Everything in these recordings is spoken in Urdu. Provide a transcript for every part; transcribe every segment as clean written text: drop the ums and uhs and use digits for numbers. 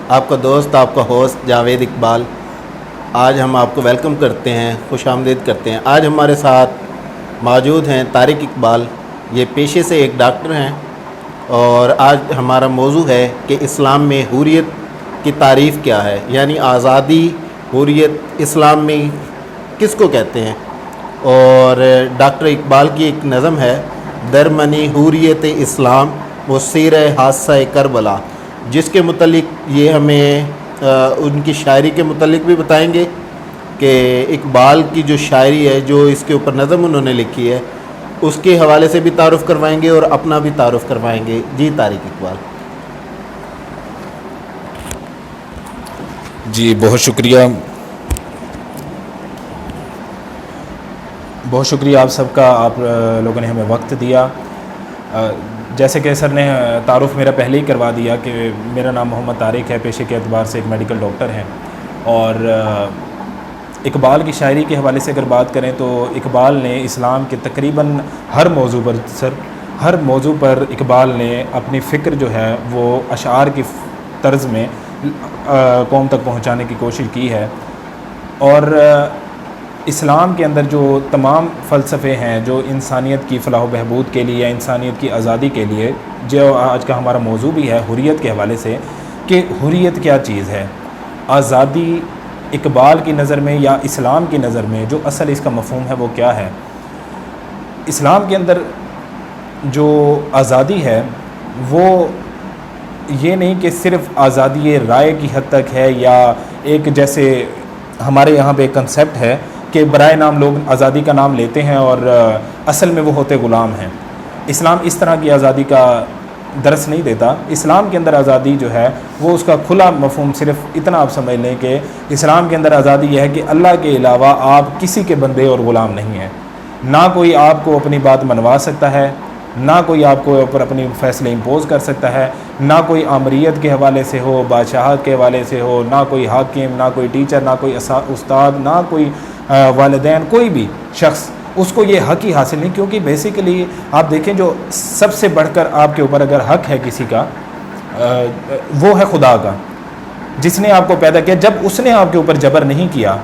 آپ کا دوست، آپ کا ہوسٹ جاوید اقبال۔ آج ہم آپ کو ویلکم کرتے ہیں، خوش آمدید کرتے ہیں۔ آج ہمارے ساتھ موجود ہیں طارق اقبال۔ یہ پیشے سے ایک ڈاکٹر ہیں اور آج ہمارا موضوع ہے کہ اسلام میں حریت کی تعریف کیا ہے، یعنی آزادی، حریت اسلام میں کس کو کہتے ہیں۔ اور ڈاکٹر اقبال کی ایک نظم ہے، درمنی حریت اسلام وہ سیر حادثہ کربلا، جس کے متعلق یہ ہمیں ان کی شاعری کے متعلق بھی بتائیں گے کہ اقبال کی جو شاعری ہے، جو اس کے اوپر نظم انہوں نے لکھی ہے، اس کے حوالے سے بھی تعارف کروائیں گے اور اپنا بھی تعارف کروائیں گے۔ جی طارق اقبال۔ جی بہت شکریہ آپ سب کا، آپ لوگوں نے ہمیں وقت دیا۔ جیسے کہ سر نے تعارف میرا پہلے ہی کروا دیا کہ میرا نام محمد طارق ہے، پیشے کے اعتبار سے ایک میڈیکل ڈاکٹر ہیں۔ اور اقبال کی شاعری کے حوالے سے اگر بات کریں تو اقبال نے اسلام کے تقریباً ہر موضوع پر اقبال نے اپنی فکر جو ہے وہ اشعار کی طرز میں قوم تک پہنچانے کی کوشش کی ہے۔ اور اسلام کے اندر جو تمام فلسفے ہیں جو انسانیت کی فلاح و بہبود کے لیے یا انسانیت کی آزادی کے لیے، جو آج کا ہمارا موضوع بھی ہے حریت کے حوالے سے، کہ حریت کیا چیز ہے، آزادی اقبال کی نظر میں یا اسلام کی نظر میں جو اصل اس کا مفہوم ہے وہ کیا ہے۔ اسلام کے اندر جو آزادی ہے وہ یہ نہیں کہ صرف آزادی رائے کی حد تک ہے، یا ایک جیسے ہمارے یہاں پہ ایک کنسیپٹ ہے کہ برائے نام لوگ آزادی کا نام لیتے ہیں اور اصل میں وہ ہوتے غلام ہیں۔ اسلام اس طرح کی آزادی کا درس نہیں دیتا۔ اسلام کے اندر آزادی جو ہے وہ اس کا کھلا مفہوم صرف اتنا آپ سمجھ لیں کہ اسلام کے اندر آزادی یہ ہے کہ اللہ کے علاوہ آپ کسی کے بندے اور غلام نہیں ہیں۔ نہ کوئی آپ کو اپنی بات منوا سکتا ہے، نہ کوئی آپ کو اوپر اپنی فیصلے امپوز کر سکتا ہے، نہ کوئی آمریت کے حوالے سے ہو، بادشاہت کے حوالے سے ہو، نہ کوئی حاکم، نہ کوئی ٹیچر، نہ کوئی استاد، نہ کوئی والدین، کوئی بھی شخص اس کو یہ حق ہی حاصل نہیں۔ کیونکہ بیسیکلی آپ دیکھیں جو سب سے بڑھ کر آپ کے اوپر اگر حق ہے کسی کا، وہ ہے خدا کا، جس نے آپ کو پیدا کیا۔ جب اس نے آپ کے اوپر جبر نہیں کیا،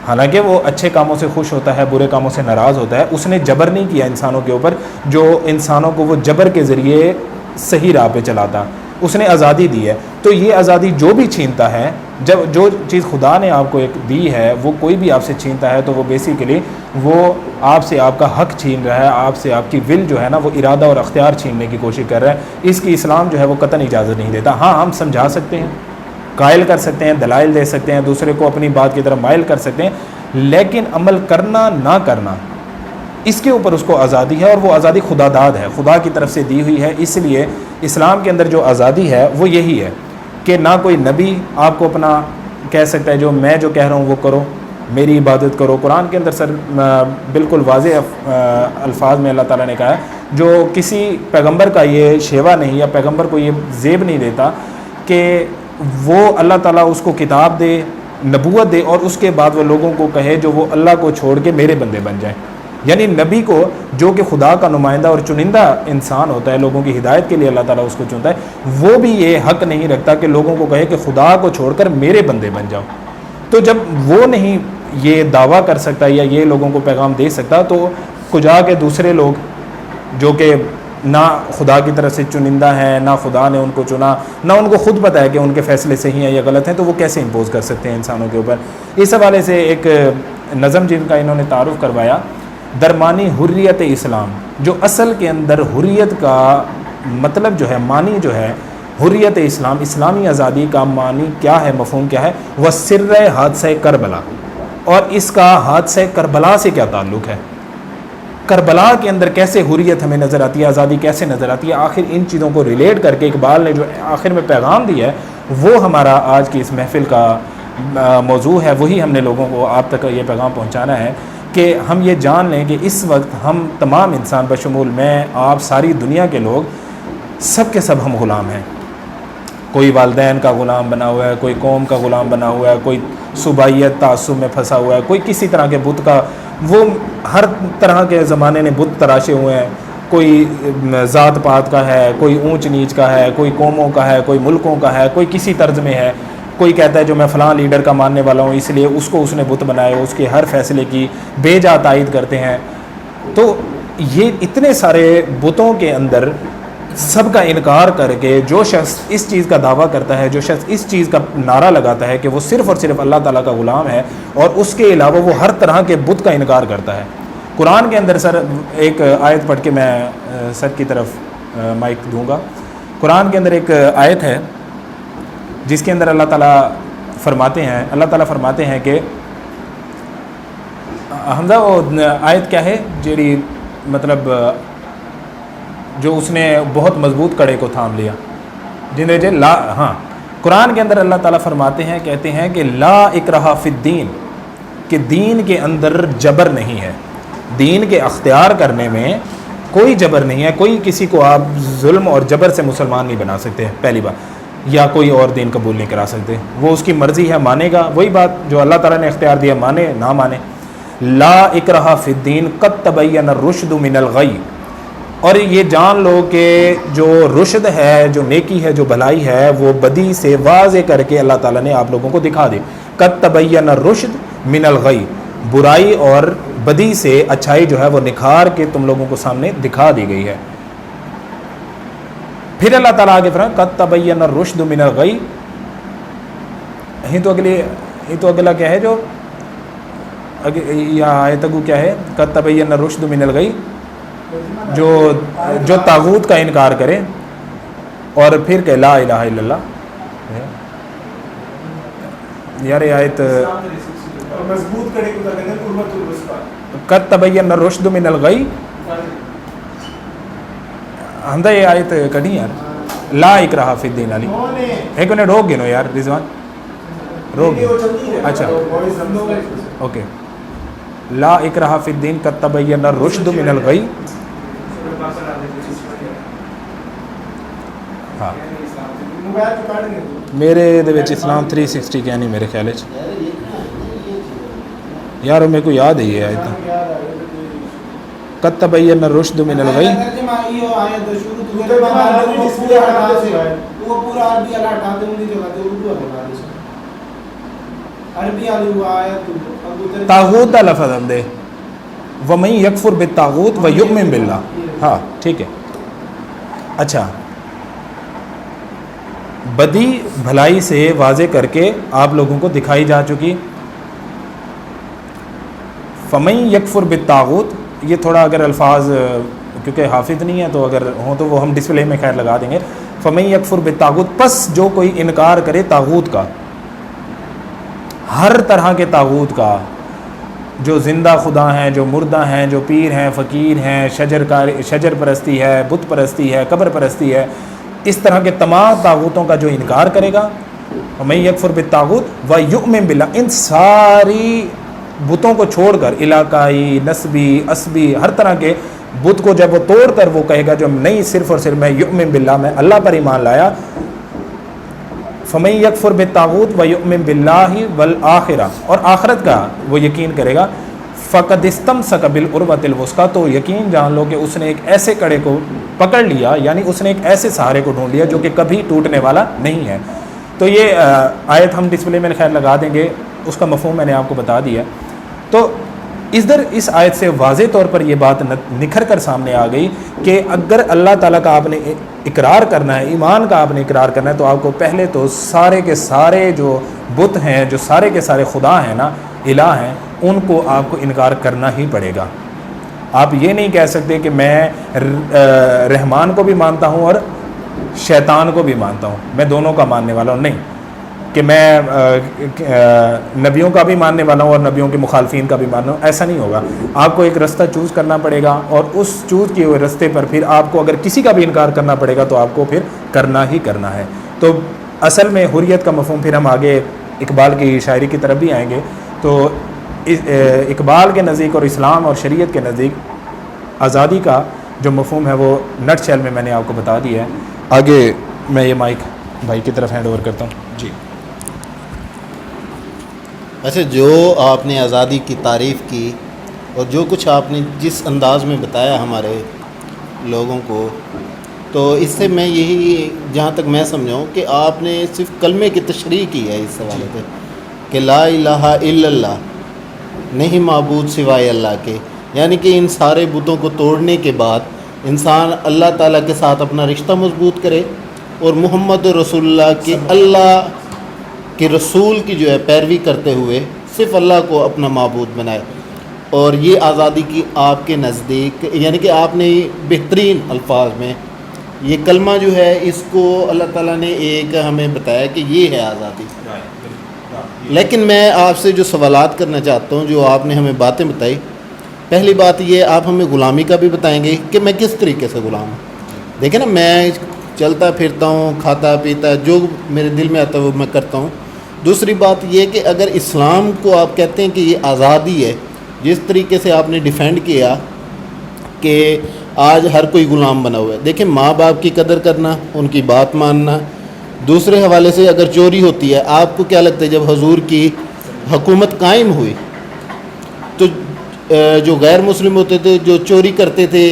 حالانکہ وہ اچھے کاموں سے خوش ہوتا ہے، برے کاموں سے ناراض ہوتا ہے، اس نے جبر نہیں کیا انسانوں کے اوپر، جو انسانوں کو وہ جبر کے ذریعے صحیح راہ پہ چلاتا، اس نے آزادی دی ہے۔ تو یہ آزادی جو بھی چھینتا ہے، جب جو چیز خدا نے آپ کو ایک دی ہے وہ کوئی بھی آپ سے چھینتا ہے تو وہ بیسیکلی وہ آپ سے آپ کا حق چھین رہا ہے، آپ سے آپ کی ول جو ہے نا وہ ارادہ اور اختیار چھیننے کی کوشش کر رہا ہے۔ اس کی اسلام جو ہے وہ قطعاً اجازت نہیں دیتا۔ ہاں ہم سمجھا سکتے ہیں، قائل کر سکتے ہیں، دلائل دے سکتے ہیں، دوسرے کو اپنی بات کی طرف مائل کر سکتے ہیں، لیکن عمل کرنا نہ کرنا اس کے اوپر اس کو آزادی ہے، اور وہ آزادی خدا داد ہے، خدا کی طرف سے دی ہوئی ہے۔ اس لیے اسلام کے اندر جو آزادی ہے وہ یہی ہے کہ نہ کوئی نبی آپ کو اپنا کہہ سکتا ہے جو میں جو کہہ رہا ہوں وہ کرو، میری عبادت کرو۔ قرآن کے اندر سر بالکل واضح الفاظ میں اللہ تعالیٰ نے کہا ہے، جو کسی پیغمبر کا یہ شیوا نہیں یا پیغمبر کو یہ زیب نہیں دیتا کہ وہ اللہ تعالیٰ اس کو کتاب دے، نبوت دے، اور اس کے بعد وہ لوگوں کو کہے جو وہ اللہ کو چھوڑ کے میرے بندے بن جائیں۔ یعنی نبی کو جو کہ خدا کا نمائندہ اور چنندہ انسان ہوتا ہے، لوگوں کی ہدایت کے لیے اللہ تعالیٰ اس کو چنتا ہے، وہ بھی یہ حق نہیں رکھتا کہ لوگوں کو کہے کہ خدا کو چھوڑ کر میرے بندے بن جاؤ۔ تو جب وہ نہیں یہ دعویٰ کر سکتا یا یہ لوگوں کو پیغام دے سکتا، تو کجا کے دوسرے لوگ جو کہ نہ خدا کی طرف سے چنندہ ہیں، نہ خدا نے ان کو چنا، نہ ان کو خود پتہ ہے کہ ان کے فیصلے صحیح ہیں یا غلط ہیں، تو وہ کیسے امپوز کر سکتے ہیں انسانوں کے اوپر۔ اس حوالے سے ایک نظم جن کا انہوں نے تعارف کروایا، درمانی حریت اسلام، جو اصل کے اندر حریت کا مطلب جو ہے، معنی جو ہے حریت اسلام، اسلامی آزادی کا معنی کیا ہے، مفہوم کیا ہے، وہ سر حادثہ کربلا، اور اس کا حادثہ کربلا سے کیا تعلق ہے، کربلا کے اندر کیسے حریت ہمیں نظر آتی ہے، آزادی کیسے نظر آتی ہے۔ آخر ان چیزوں کو ریلیٹ کر کے اقبال نے جو آخر میں پیغام دیا ہے وہ ہمارا آج کی اس محفل کا موضوع ہے۔ وہی ہم نے لوگوں کو آپ تک یہ پیغام پہنچانا ہے کہ ہم یہ جان لیں کہ اس وقت ہم تمام انسان بشمول میں، آپ، ساری دنیا کے لوگ، سب کے سب ہم غلام ہیں۔ کوئی والدین کا غلام بنا ہوا ہے، کوئی قوم کا غلام بنا ہوا ہے، کوئی صوبائیت تعصب میں پھنسا ہوا ہے، کوئی کسی طرح کے بت کا، وہ ہر طرح کے زمانے نے بت تراشے ہوئے ہیں، کوئی ذات پات کا ہے، کوئی اونچ نیچ کا ہے، کوئی قوموں کا ہے، کوئی ملکوں کا ہے، کوئی کسی طرز میں ہے، کوئی کہتا ہے جو میں فلاں لیڈر کا ماننے والا ہوں اس لیے اس کو اس نے بت بنایا، اس کے ہر فیصلے کی بے جا تائید کرتے ہیں. تو یہ اتنے سارے بتوں کے اندر سب کا انکار کر کے جو شخص اس چیز کا دعویٰ کرتا ہے، جو شخص اس چیز کا نعرہ لگاتا ہے کہ وہ صرف اور صرف اللہ تعالیٰ کا غلام ہے اور اس کے علاوہ وہ ہر طرح کے بت کا انکار کرتا ہے. قرآن کے اندر سر ایک آیت پڑھ کے میں سر کی طرف مائک دوں گا. قرآن کے اندر ایک آیت ہے جس کے اندر اللہ تعالیٰ فرماتے ہیں کہ حمزہ وہ آیت کیا ہے جیڑی مطلب جو اس نے بہت مضبوط کڑے کو تھام لیا جنہیں قرآن کے اندر اللہ تعالیٰ فرماتے ہیں، کہتے ہیں کہ لا اکراہ فی الدین، کہ دین کے اندر جبر نہیں ہے، دین کے اختیار کرنے میں کوئی جبر نہیں ہے. کوئی کسی کو آپ ظلم اور جبر سے مسلمان نہیں بنا سکتے پہلی بات، یا کوئی اور دین قبول نہیں کرا سکتے. وہ اس کی مرضی ہے، مانے گا وہی بات جو اللہ تعالیٰ نے اختیار دیا، مانے نہ مانے. لا اکراہ فی الدین قد تبین الرشد من الغی، اور یہ جان لو کہ جو رشد ہے، جو نیکی ہے، جو بھلائی ہے، وہ بدی سے واضح کر کے اللہ تعالیٰ نے آپ لوگوں کو دکھا دی. قد تبین الرشد من الغی، برائی اور بدی سے اچھائی جو ہے وہ نکھار کے تم لوگوں کو سامنے دکھا دی گئی ہے. پھر اللہ تعالیٰ آگے فرمایا قد تبین الرشد من الغی. تو اگلا کیا ہے جو یا آیت اگو کیا ہے؟ قد تبین الرشد من الغی، جو طاغوت کا انکار کرے اور پھر کہ لا الہ الا اللہ. یار یہ آیت قد تبین الرشد من الغی، ہمدہ یہ آیت کڑھی یار لا اکراہ فی الدین علی. ایک منٹ روک گنو یار رضوان، روک گنو. اچھا اوکے. لا اکراہ فی الدین قد تبین الرشد من الغی. ہاں میرے دے وچ اسلام 360 کیا نہیں میرے خیال وچ یار میرے کو یاد ہے یہ آیت قد تبین الرشد من الغی. طاغوت کا لفظ ہم دے وَمَن يَكْفُرْ بِالطَّاغُوتِ وَيُؤْمِن بِاللَّهِ. ہاں ٹھیک ہے. اچھا بدی بھلائی سے واضح کر کے آپ لوگوں کو دکھائی جا چکی. فَمَن يَكْفُرْ بِالطَّاغُوتِ، یہ تھوڑا اگر الفاظ کیونکہ حافظ نہیں ہے تو اگر ہوں تو وہ ہم ڈسپلے میں خیر لگا دیں گے. فَمَن يَكْفُرْ بِالطَّاغُوتِ، پس جو کوئی انکار کرے طاغوت کا، ہر طرح کے طاغوت کا، جو زندہ خدا ہیں، جو مردہ ہیں، جو پیر ہیں، فقیر ہیں، شجر پرستی ہے، بت پرستی ہے، قبر پرستی ہے، اس طرح کے تمام طاغوتوں کا جو انکار کرے گا. وَمَن يَكْفُرْ بِالطَّاغُوتِ وَيُؤْمِن بِاللَّهِ، ان ساری بتوں کو چھوڑ کر، علاقائی، نسبی، عصبی، ہر طرح کے بت کو جب وہ توڑ کر وہ کہے گا جو نہیں، صرف اور صرف میں یؤمن باللہ، میں اللہ پر ایمان لایا. فَمَن يَكْفُرْ بِالطَّاغُوتِ وَيُؤْمِن بِاللَّهِ وَالْآخِرَةِ، اور آخرت کا وہ یقین کرے گا. فَقَدِ اسْتَمْسَكَ بِالْعُرْوَةِ الْوُثْقَىٰ، تو یقین جان لو کہ اس نے ایک ایسے کڑے کو پکڑ لیا، یعنی اس نے ایک ایسے سہارے کو ڈھونڈ لیا جو کہ کبھی ٹوٹنے والا نہیں ہے. تو یہ آیت ہم ڈسپلے میں خیر لگا دیں گے، اس کا مفہوم میں نے آپ کو بتا دیا. تو اس آیت سے واضح طور پر یہ بات نکھر کر سامنے آ گئی کہ اگر اللہ تعالیٰ کا آپ نے اقرار کرنا ہے، ایمان کا آپ نے اقرار کرنا ہے، تو آپ کو پہلے تو سارے کے سارے جو بت ہیں، جو سارے کے سارے خدا ہیں نا، الہ ہیں، ان کو آپ کو انکار کرنا ہی پڑے گا. آپ یہ نہیں کہہ سکتے کہ میں رحمان کو بھی مانتا ہوں اور شیطان کو بھی مانتا ہوں، میں دونوں کا ماننے والا ہوں. نہیں کہ میں نبیوں کا بھی ماننے والا ہوں اور نبیوں کے مخالفین کا بھی ماننا ہوں، ایسا نہیں ہوگا. آپ کو ایک رستہ چوز کرنا پڑے گا، اور اس چوز کیے ہوئے رستے پر پھر آپ کو اگر کسی کا بھی انکار کرنا پڑے گا تو آپ کو پھر کرنا ہی کرنا ہے. تو اصل میں حریت کا مفہوم پھر ہم آگے اقبال کی شاعری کی طرف بھی آئیں گے. تو اقبال کے نزدیک اور اسلام اور شریعت کے نزدیک آزادی کا جو مفہوم ہے وہ نٹ شیل میں میں نے آپ کو بتا دیا ہے. آگے میں یہ مائک بھائی کی طرف ہینڈ اوور کرتا ہوں. جی اچھا، جو آپ نے آزادی کی تعریف کی اور جو کچھ آپ نے جس انداز میں بتایا ہمارے لوگوں کو، تو اس سے میں یہی جہاں تک میں سمجھاؤں کہ آپ نے صرف کلمے کی تشریح کی ہے اس حوالے سے کہ لا الہ الا اللہ، نہیں معبود سوائے اللہ کے، یعنی کہ ان سارے بتوں کو توڑنے کے بعد انسان اللہ تعالیٰ کے ساتھ اپنا رشتہ مضبوط کرے اور محمد رسول اللہ کی، اللہ کے رسول کی جو ہے پیروی کرتے ہوئے صرف اللہ کو اپنا معبود بنائے۔ اور یہ آزادی کی آپ کے نزدیک، یعنی کہ آپ نے بہترین الفاظ میں یہ کلمہ جو ہے اس کو اللہ تعالیٰ نے ایک ہمیں بتایا کہ یہ ہے آزادی۔ لیکن میں آپ سے جو سوالات کرنا چاہتا ہوں، جو آپ نے ہمیں باتیں بتائی، پہلی بات یہ آپ ہمیں غلامی کا بھی بتائیں گے کہ میں کس طریقے سے غلام ہوں۔ دیکھیں نا، میں چلتا پھرتا ہوں، کھاتا پیتا، جو میرے دل میں آتا ہے وہ میں کرتا ہوں۔ دوسری بات یہ کہ اگر اسلام کو آپ کہتے ہیں کہ یہ آزادی ہے، جس طریقے سے آپ نے ڈیفینڈ کیا کہ آج ہر کوئی غلام بنا ہوا ہے، دیکھیں ماں باپ کی قدر کرنا، ان کی بات ماننا۔ دوسرے حوالے سے اگر چوری ہوتی ہے، آپ کو کیا لگتا ہے جب حضور کی حکومت قائم ہوئی تو جو غیر مسلم ہوتے تھے، جو چوری کرتے تھے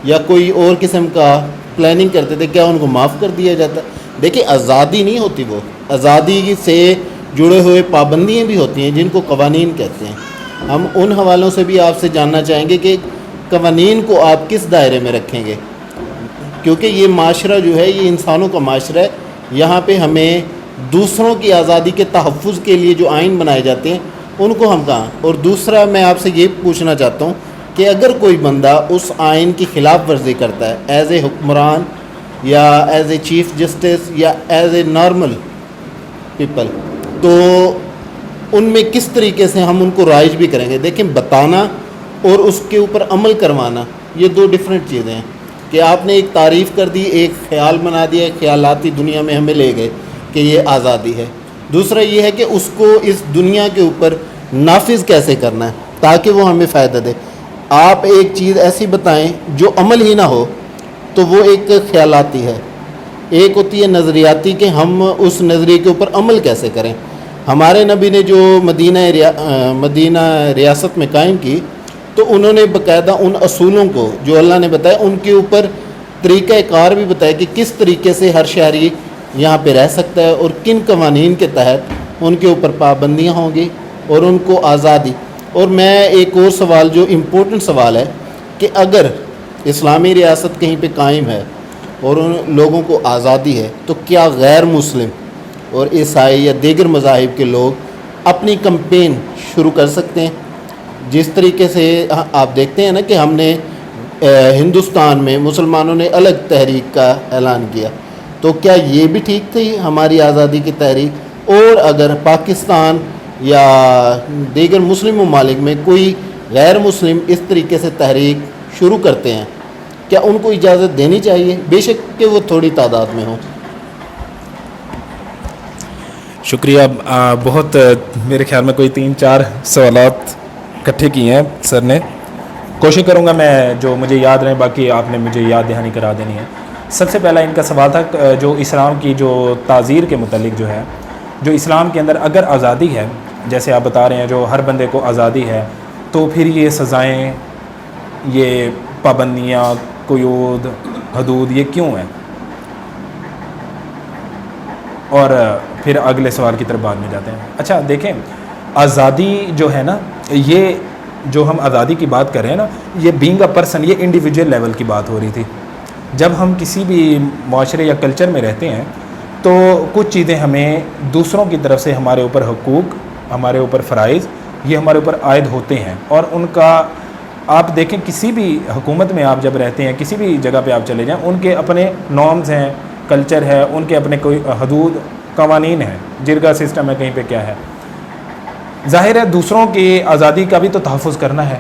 یا کوئی اور قسم کا پلاننگ کرتے تھے، کیا ان کو معاف کر دیا جاتا؟ دیکھیں آزادی نہیں ہوتی، وہ آزادی سے جڑے ہوئے پابندیاں بھی ہوتی ہیں جن کو قوانین کہتے ہیں۔ ہم ان حوالوں سے بھی آپ سے جاننا چاہیں گے کہ قوانین کو آپ کس دائرے میں رکھیں گے، کیونکہ یہ معاشرہ جو ہے یہ انسانوں کا معاشرہ ہے، یہاں پہ ہمیں دوسروں کی آزادی کے تحفظ کے لیے جو آئین بنائے جاتے ہیں ان کو ہم کہاں۔ اور دوسرا میں آپ سے یہ پوچھنا چاہتا ہوں کہ اگر کوئی بندہ اس آئین کی خلاف ورزی کرتا ہے ایز اے حکمران یا ایز اے چیف جسٹس یا ایز اے نارمل پیپل، تو ان میں کس طریقے سے ہم ان کو رائج بھی کریں گے؟ دیکھیں بتانا اور اس کے اوپر عمل کروانا یہ دو ڈیفرنٹ چیزیں ہیں، کہ آپ نے ایک تعریف کر دی، ایک خیال بنا دیا، ایک خیالاتی دنیا میں ہمیں لے گئے کہ یہ آزادی ہے۔ دوسرا یہ ہے کہ اس کو اس دنیا کے اوپر نافذ کیسے کرنا ہے تاکہ وہ ہمیں فائدہ دے۔ آپ ایک چیز ایسی بتائیں جو عمل ہی نہ ہو تو وہ ایک خیالاتی ہے، ایک ہوتی ہے نظریاتی کہ ہم اس نظریے کے اوپر عمل کیسے کریں۔ ہمارے نبی نے جو مدینہ ریاست میں قائم کی تو انہوں نے باقاعدہ ان اصولوں کو جو اللہ نے بتایا ان کے اوپر طریقہ کار بھی بتایا کہ کس طریقے سے ہر شہری یہاں پہ رہ سکتا ہے اور کن قوانین کے تحت ان کے اوپر پابندیاں ہوں گی اور ان کو آزادی۔ اور میں ایک اور سوال جو امپورٹنٹ سوال ہے کہ اگر اسلامی ریاست کہیں پہ قائم ہے اور ان لوگوں کو آزادی ہے تو کیا غیر مسلم اور عیسائی یا دیگر مذاہب کے لوگ اپنی کمپین شروع کر سکتے ہیں؟ جس طریقے سے آپ دیکھتے ہیں نا کہ ہم نے ہندوستان میں مسلمانوں نے الگ تحریک کا اعلان کیا، تو کیا یہ بھی ٹھیک تھی ہماری آزادی کی تحریک؟ اور اگر پاکستان یا دیگر مسلم ممالک میں کوئی غیر مسلم اس طریقے سے تحریک شروع کرتے ہیں، کیا ان کو اجازت دینی چاہیے؟ بے شک کہ وہ تھوڑی تعداد میں ہوں۔ شکریہ، بہت میرے خیال میں کوئی 3-4 سوالات اکٹھے کیے ہیں سر نے، کوشش کروں گا میں جو مجھے یاد رہیں، باقی آپ نے مجھے یاد دہانی کرا دینی ہے۔ سب سے پہلا ان کا سوال تھا جو اسلام کی جو تعزیر کے متعلق جو ہے، جو اسلام کے اندر اگر آزادی ہے، جیسے آپ بتا رہے ہیں جو ہر بندے کو آزادی ہے، تو پھر یہ سزائیں، یہ پابندیاں، قیود، حدود یہ کیوں ہیں؟ اور پھر اگلے سوال کی طرف بعد میں جاتے ہیں۔ اچھا دیکھیں، آزادی جو ہے نا، یہ جو ہم آزادی کی بات کر رہے ہیں نا، یہ بینگ اے پرسن، یہ انڈیویجول لیول کی بات ہو رہی تھی۔ جب ہم کسی بھی معاشرے یا کلچر میں رہتے ہیں تو کچھ چیزیں ہمیں دوسروں کی طرف سے، ہمارے اوپر حقوق، ہمارے اوپر فرائض، یہ ہمارے اوپر عائد ہوتے ہیں، اور ان کا آپ دیکھیں کسی بھی حکومت میں آپ جب رہتے ہیں، کسی بھی جگہ پہ آپ چلے جائیں، ان کے اپنے نارمز ہیں، کلچر ہے، ان کے اپنے کوئی حدود، قوانین ہیں، جرگہ سسٹم ہے، کہیں پہ کیا ہے۔ ظاہر ہے دوسروں کی آزادی کا بھی تو تحفظ کرنا ہے،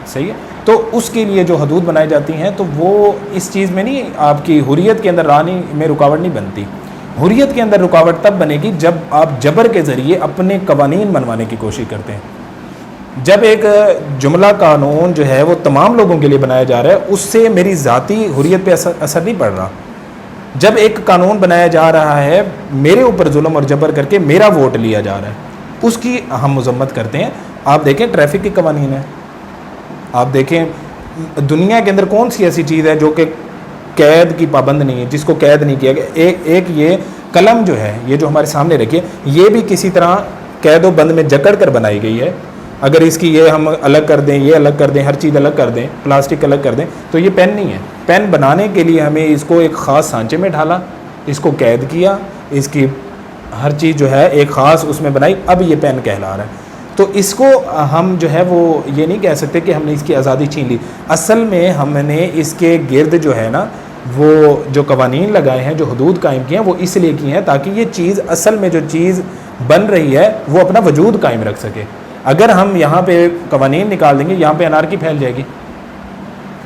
صحیح ہے؟ تو اس کے لیے جو حدود بنائی جاتی ہیں تو وہ اس چیز میں نہیں، آپ کی حریت کے اندر رانی میں رکاوٹ نہیں بنتی۔ حریت کے اندر رکاوٹ تب بنے گی جب آپ جبر کے ذریعے اپنے قوانین بنوانے کی کوشش کرتے ہیں۔ جب ایک جملہ قانون جو ہے وہ تمام لوگوں کے لیے بنایا جا رہا ہے، اس سے میری ذاتی حریت پہ اثر نہیں پڑ رہا۔ جب ایک قانون بنایا جا رہا ہے میرے اوپر ظلم اور جبر کر کے میرا ووٹ لیا جا رہا ہے، اس کی ہم مذمت کرتے ہیں۔ آپ دیکھیں ٹریفک کے قوانین ہیں، آپ دیکھیں دنیا کے اندر کون سی ایسی چیز ہے جو کہ قید کی پابند نہیں ہے, جس کو قید نہیں کیا گیا؟ ایک یہ قلم جو ہے, یہ جو ہمارے سامنے رکھی ہے, یہ بھی کسی طرح قید و بند میں جکڑ کر بنائی گئی ہے. اگر اس کی یہ ہم الگ کر دیں, یہ الگ کر دیں, ہر چیز الگ کر دیں, پلاسٹک الگ کر دیں, تو یہ پین نہیں ہے. پین بنانے کے لیے ہمیں اس کو ایک خاص سانچے میں ڈالا, اس کو قید کیا, اس کی ہر چیز جو ہے ایک خاص اس میں بنائی, اب یہ پین کہلا رہا ہے. تو اس کو ہم جو ہے وہ یہ نہیں کہہ سکتے کہ ہم نے اس کی آزادی چھین لی. اصل میں ہم نے اس کے گرد جو ہے نا وہ جو قوانین لگائے ہیں, جو حدود قائم کیے ہیں, وہ اس لیے کیے ہیں تاکہ یہ چیز, اصل میں جو چیز بن رہی ہے وہ اپنا وجود قائم رکھ سکے. اگر ہم یہاں پہ قوانین نکال دیں گے, یہاں پہ انارکی پھیل جائے گی.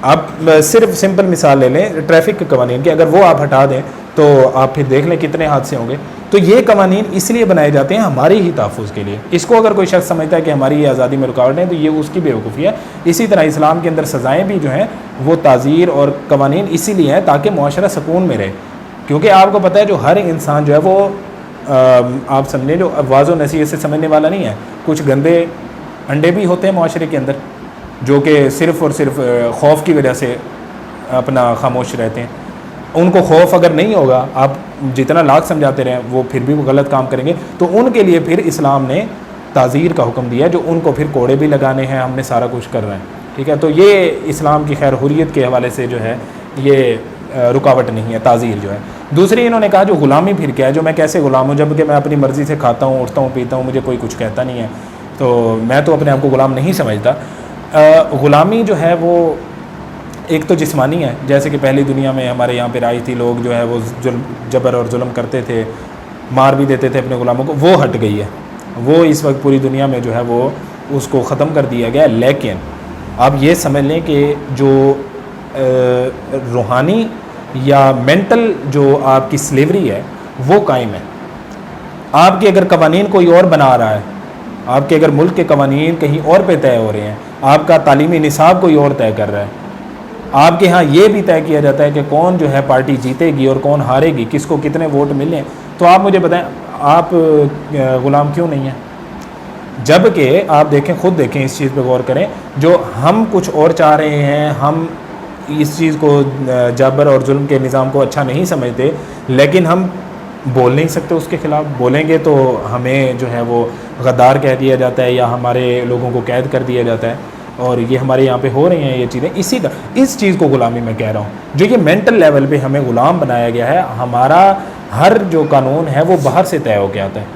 آپ صرف سمپل مثال لے لیں ٹریفک کے قوانین کی, اگر وہ آپ ہٹا دیں تو آپ پھر دیکھ لیں کتنے حادثے ہوں گے. تو یہ قوانین اس لیے بنائے جاتے ہیں ہماری ہی تحفظ کے لیے. اس کو اگر کوئی شخص سمجھتا ہے کہ ہماری یہ آزادی میں رکاوٹ ہے تو یہ اس کی بیوقوفی ہے. اسی طرح اسلام کے اندر سزائیں بھی جو ہیں وہ تعزیر اور قوانین اسی لیے ہیں تاکہ معاشرہ سکون میں رہے. کیونکہ آپ کو پتہ ہے جو ہر انسان جو ہے وہ آپ سمجھیں جو واض و نصیحت سے سمجھنے والا نہیں ہے. کچھ گندے انڈے بھی ہوتے ہیں معاشرے کے اندر جو کہ صرف اور صرف خوف کی وجہ سے اپنا خاموش رہتے ہیں. ان کو خوف اگر نہیں ہوگا, آپ جتنا لاکھ سمجھاتے رہیں وہ پھر بھی وہ غلط کام کریں گے. تو ان کے لیے پھر اسلام نے تعزیر کا حکم دیا, جو ان کو پھر کوڑے بھی لگانے ہیں, ہم نے سارا کچھ کر رہے ہیں. ٹھیک ہے, تو یہ اسلام کی خیر حریت کے حوالے سے جو ہے یہ رکاوٹ نہیں ہے تعزیر جو ہے. دوسری انہوں نے کہا جو غلامی پھر کیا ہے, جو میں کیسے غلام ہوں جب کہ میں اپنی مرضی سے کھاتا ہوں, اٹھتا ہوں, پیتا ہوں, مجھے کوئی کچھ کہتا نہیں ہے, تو میں تو اپنے آپ کو غلام نہیں سمجھتا. غلامی جو ہے وہ ایک تو جسمانی ہے, جیسے کہ پہلی دنیا میں ہمارے یہاں پہ آئی تھی, لوگ جو ہے وہ جبر اور ظلم کرتے تھے, مار بھی دیتے تھے اپنے غلاموں کو, وہ ہٹ گئی ہے. وہ اس وقت پوری دنیا میں جو ہے وہ اس کو ختم کر دیا گیا. لیکن آپ یہ سمجھ لیں کہ جو روحانی یا مینٹل جو آپ کی سلیوری ہے وہ قائم ہے. آپ کے اگر قوانین کوئی اور بنا رہا ہے, آپ کے اگر ملک کے قوانین کہیں اور پہ طے ہو رہے ہیں, آپ کا تعلیمی نصاب کوئی اور طے کر رہا ہے, آپ کے ہاں یہ بھی طے کیا جاتا ہے کہ کون جو ہے پارٹی جیتے گی اور کون ہارے گی, کس کو کتنے ووٹ ملیں, تو آپ مجھے بتائیں آپ غلام کیوں نہیں ہیں؟ جب کہ آپ دیکھیں, خود دیکھیں, اس چیز پہ غور کریں, جو ہم کچھ اور چاہ رہے ہیں, ہم اس چیز کو جبر اور ظلم کے نظام کو اچھا نہیں سمجھتے, لیکن ہم بول نہیں سکتے اس کے خلاف. بولیں گے تو ہمیں جو ہے وہ غدار کہہ دیا جاتا ہے یا ہمارے لوگوں کو قید کر دیا جاتا ہے, اور یہ ہمارے یہاں پہ ہو رہی ہیں یہ چیزیں. اسی طرح اس چیز کو غلامی میں کہہ رہا ہوں, جو یہ مینٹل لیول پہ ہمیں غلام بنایا گیا ہے. ہمارا ہر جو قانون ہے وہ باہر سے طے ہو کے آتا ہے,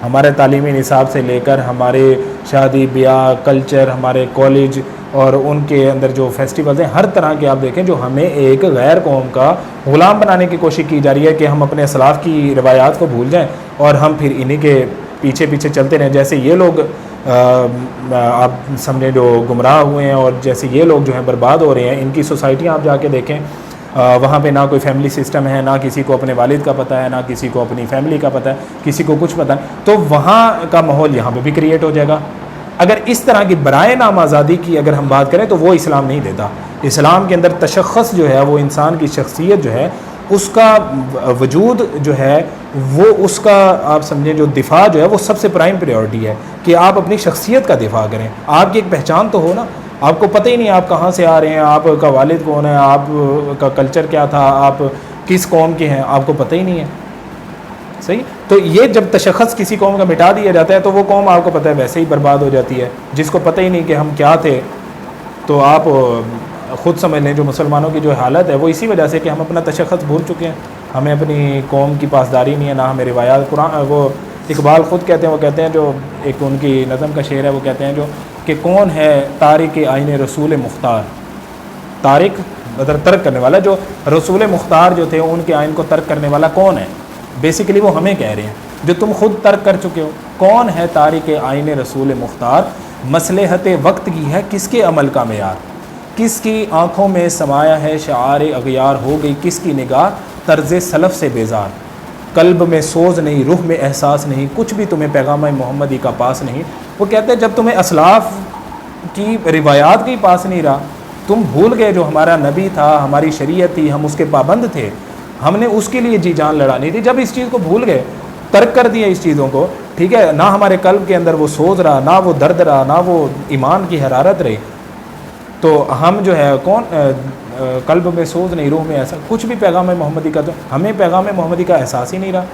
ہمارے تعلیمی نصاب سے لے کر ہمارے شادی بیاہ, کلچر, ہمارے کالج اور ان کے اندر جو فیسٹیولز ہیں, ہر طرح کے آپ دیکھیں جو ہمیں ایک غیر قوم کا غلام بنانے کی کوشش کی جا رہی ہے کہ ہم اپنے اسلاف کی روایات کو بھول جائیں اور ہم پھر انہی کے پیچھے پیچھے چلتے رہیں. جیسے یہ لوگ آپ سمجھیں جو گمراہ ہوئے ہیں اور جیسے یہ لوگ جو ہیں برباد ہو رہے ہیں, ان کی سوسائٹیاں آپ جا کے دیکھیں, وہاں پہ نہ کوئی فیملی سسٹم ہے, نہ کسی کو اپنے والد کا پتہ ہے, نہ کسی کو اپنی فیملی کا پتہ ہے, کسی کو کچھ پتہ ہے. تو وہاں کا ماحول یہاں پہ بھی کریٹ ہو جائے گا. اگر اس طرح کی برائے نام آزادی کی اگر ہم بات کریں تو وہ اسلام نہیں دیتا. اسلام کے اندر تشخص جو ہے وہ انسان کی شخصیت جو ہے, اس کا وجود جو ہے وہ, اس کا آپ سمجھیں جو دفاع جو ہے وہ سب سے پرائم پریورٹی ہے کہ آپ اپنی شخصیت کا دفاع کریں. آپ کی ایک پہچان تو ہو نا, آپ کو پتہ ہی نہیں آپ کہاں سے آ رہے ہیں, آپ کا والد کون ہے, آپ کا کلچر کیا تھا, آپ کس قوم کے ہیں, آپ کو پتہ ہی نہیں ہے. صحیح. تو یہ جب تشخص کسی قوم کا مٹا دیا جاتا ہے تو وہ قوم آپ کو پتہ ہے ویسے ہی برباد ہو جاتی ہے. جس کو پتہ ہی نہیں کہ ہم کیا تھے, تو آپ خود سمجھ لیں جو مسلمانوں کی جو حالت ہے وہ اسی وجہ سے کہ ہم اپنا تشخص بھول چکے ہیں, ہمیں اپنی قوم کی پاسداری نہیں ہے, نہ ہمیں روایات. قرآن وہ اقبال خود کہتے ہیں, وہ کہتے ہیں جو ایک ان کی نظم کا شعر ہے, وہ کہتے ہیں جو کہ کون ہے تارک آئین رسول مختار. تارک مطلب ترک کرنے والا, جو رسول مختار جو تھے ان کے آئین کو ترک کرنے والا کون ہے. بیسیکلی وہ ہمیں کہہ رہے ہیں جو تم خود ترک کر چکے ہو. کون ہے تارک آئین رسول مختار, مصلحت وقت کی ہے کس کے عمل کا معیار, کس کی آنکھوں میں سمایا ہے شعار اغیار, ہو گئی کس کی نگاہ طرز سلف سے بیزار. قلب میں سوز نہیں, روح میں احساس نہیں, کچھ بھی تمہیں پیغام محمدی کا پاس نہیں. وہ کہتے ہیں جب تمہیں اسلاف کی روایات کے پاس نہیں رہا, تم بھول گئے جو ہمارا نبی تھا, ہماری شریعت تھی, ہم اس کے پابند تھے, ہم نے اس کے لیے جی جان لڑانی تھی. جب اس چیز کو بھول گئے, ترک کر دیا اس چیزوں کو, ٹھیک ہے, نہ ہمارے قلب کے اندر وہ سوز رہا, نہ وہ درد رہا, نہ وہ ایمان کی حرارت رہی, تو ہم جو ہے قلب میں سوز نہیں، روح میں ایسا کچھ بھی پیغام محمدی کا، تو ہمیں پیغام محمدی کا احساس ہی نہیں رہا.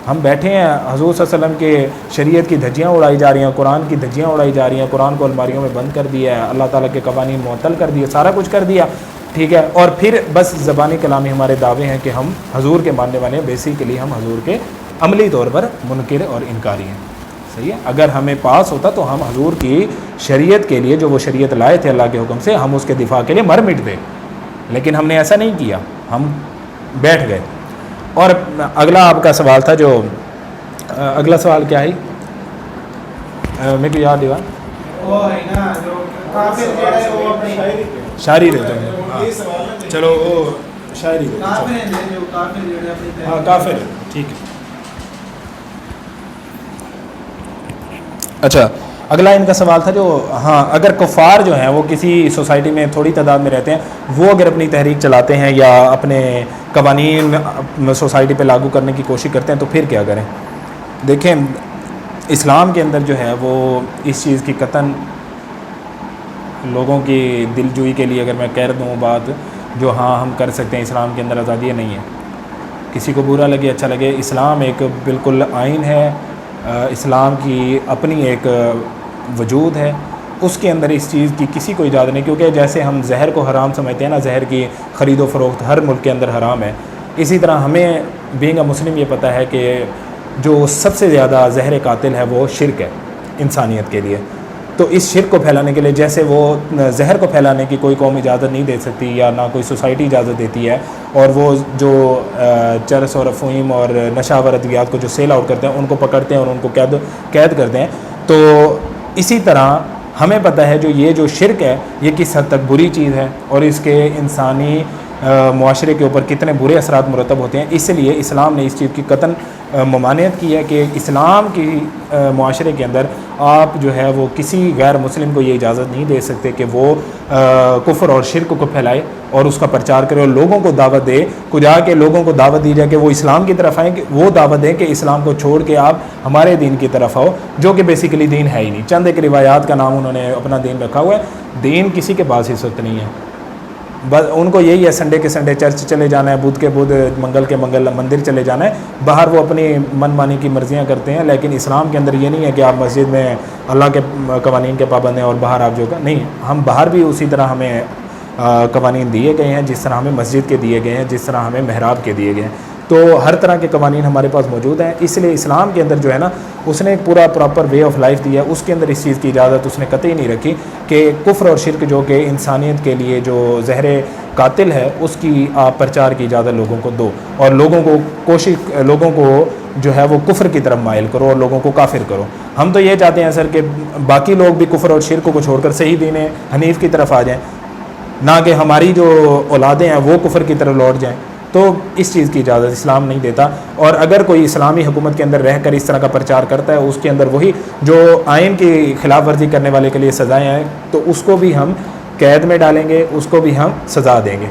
ہم بیٹھے ہیں حضور صلی اللہ علیہ وسلم کے شریعت کی دھجیاں اڑائی جا رہی ہیں، قرآن کی دھجیاں اڑائی جا رہی ہیں، قرآن کو الماریوں میں بند کر دیا ہے، اللہ تعالیٰ کے قوانین معطل کر دیے، سارا کچھ کر دیا، ٹھیک ہے. اور پھر بس زبانی کلامی ہمارے دعوے ہیں کہ ہم حضور کے ماننے والے ہیں. بیسیکلی ہم حضور کے عملی طور پر منکر اور انکاری ہیں. صحیح ہے. اگر ہمیں پاس ہوتا تو ہم حضور کی شریعت کے لیے، جو وہ شریعت لائے تھے اللہ کے حکم سے، ہم اس کے دفاع کے لیے مر مٹ دیں، لیکن ہم نے ایسا نہیں کیا، ہم بیٹھ گئے. اور اگلا آپ کا سوال تھا، جو اگلا سوال کیا ہے میرے کو یاد دیوا شاعری رہتے ہیں. چلو وہ شاعری ہاں کافر، ٹھیک ہے. اچھا اگلا ان کا سوال تھا جو ہاں اگر کفار جو ہیں وہ کسی سوسائٹی میں تھوڑی تعداد میں رہتے ہیں، وہ اگر اپنی تحریک چلاتے ہیں یا اپنے قوانین سوسائٹی پہ لاگو کرنے کی کوشش کرتے ہیں تو پھر کیا کریں؟ دیکھیں اسلام کے اندر جو ہے وہ اس چیز کی قطعاً لوگوں کی دل جوئی کے لیے اگر میں کہہ دوں بات جو ہاں ہم کر سکتے ہیں، اسلام کے اندر آزادی نہیں ہے. کسی کو برا لگے اچھا لگے، اسلام ایک بالکل آئین ہے، اسلام کی اپنی ایک وجود ہے، اس کے اندر اس چیز کی کسی کو اجازت نہیں. کیونکہ جیسے ہم زہر کو حرام سمجھتے ہیں نا، زہر کی خرید و فروخت ہر ملک کے اندر حرام ہے، اسی طرح ہمیں بینگ اے مسلم یہ پتہ ہے کہ جو سب سے زیادہ زہر قاتل ہے وہ شرک ہے انسانیت کے لیے. تو اس شرک کو پھیلانے کے لیے، جیسے وہ زہر کو پھیلانے کی کوئی قوم اجازت نہیں دے سکتی یا نہ کوئی سوسائٹی اجازت دیتی ہے، اور وہ جو چرس اور افہیم اور نشہ آور ادویات کو جو سیل آؤٹ کرتے ہیں ان کو پکڑتے ہیں اور ان کو قید کرتے ہیں. تو اسی طرح ہمیں پتہ ہے جو شرک ہے یہ کس حد تک بری چیز ہے اور اس کے انسانی معاشرے کے اوپر کتنے برے اثرات مرتب ہوتے ہیں. اس لیے اسلام نے اس چیز کی قطعاً ممانعت کی ہے کہ اسلام کی معاشرے کے اندر آپ جو ہے وہ کسی غیر مسلم کو یہ اجازت نہیں دے سکتے کہ وہ کفر اور شرک کو پھیلائے اور اس کا پرچار کرے اور لوگوں کو دعوت دے. کجا کے لوگوں کو دعوت دی جائے کہ وہ اسلام کی طرف آئیں، کہ وہ دعوت دیں کہ اسلام کو چھوڑ کے آپ ہمارے دین کی طرف آؤ، جو کہ بیسیکلی دین ہے ہی نہیں. چند ایک روایات کا نام انہوں نے اپنا دین رکھا ہوا ہے. دین کسی کے پاس اس وقت نہیں ہے، بس ان کو یہی ہے سنڈے کے سنڈے چرچ چلے جانا ہے، بدھ کے بدھ، منگل کے منگل مندر چلے جانا ہے. باہر وہ اپنی من مانی کی مرضیاں کرتے ہیں، لیکن اسلام کے اندر یہ نہیں ہے کہ آپ مسجد میں اللہ کے قوانین کے پابند ہیں اور باہر آپ جو نہیں. ہم باہر بھی اسی طرح ہمیں قوانین دیے گئے ہیں جس طرح ہمیں مسجد کے دیے گئے ہیں، جس طرح ہمیں محراب کے دیے گئے ہیں. تو ہر طرح کے قوانین ہمارے پاس موجود ہیں. اس لیے اسلام کے اندر جو ہے نا اس نے ایک پورا پراپر وے آف لائف دیا ہے. اس کے اندر اس چیز کی اجازت اس نے قطعی نہیں رکھی کہ کفر اور شرک جو کہ انسانیت کے لیے جو زہر قاتل ہے اس کی آپ پرچار کی اجازت لوگوں کو دو، اور لوگوں کو جو ہے وہ کفر کی طرف مائل کرو اور لوگوں کو کافر کرو. ہم تو یہ چاہتے ہیں سر کہ باقی لوگ بھی کفر اور شرک کو چھوڑ کر صحیح دین حنیف کی طرف آ جائیں، نہ کہ ہماری جو اولادیں ہیں وہ کفر کی طرف لوٹ جائیں. تو اس چیز کی اجازت اسلام نہیں دیتا. اور اگر کوئی اسلامی حکومت کے اندر رہ کر اس طرح کا پرچار کرتا ہے، اس کے اندر وہی جو آئین کی خلاف ورزی کرنے والے کے لیے سزائیں ہیں، تو اس کو بھی ہم قید میں ڈالیں گے، اس کو بھی ہم سزا دیں گے.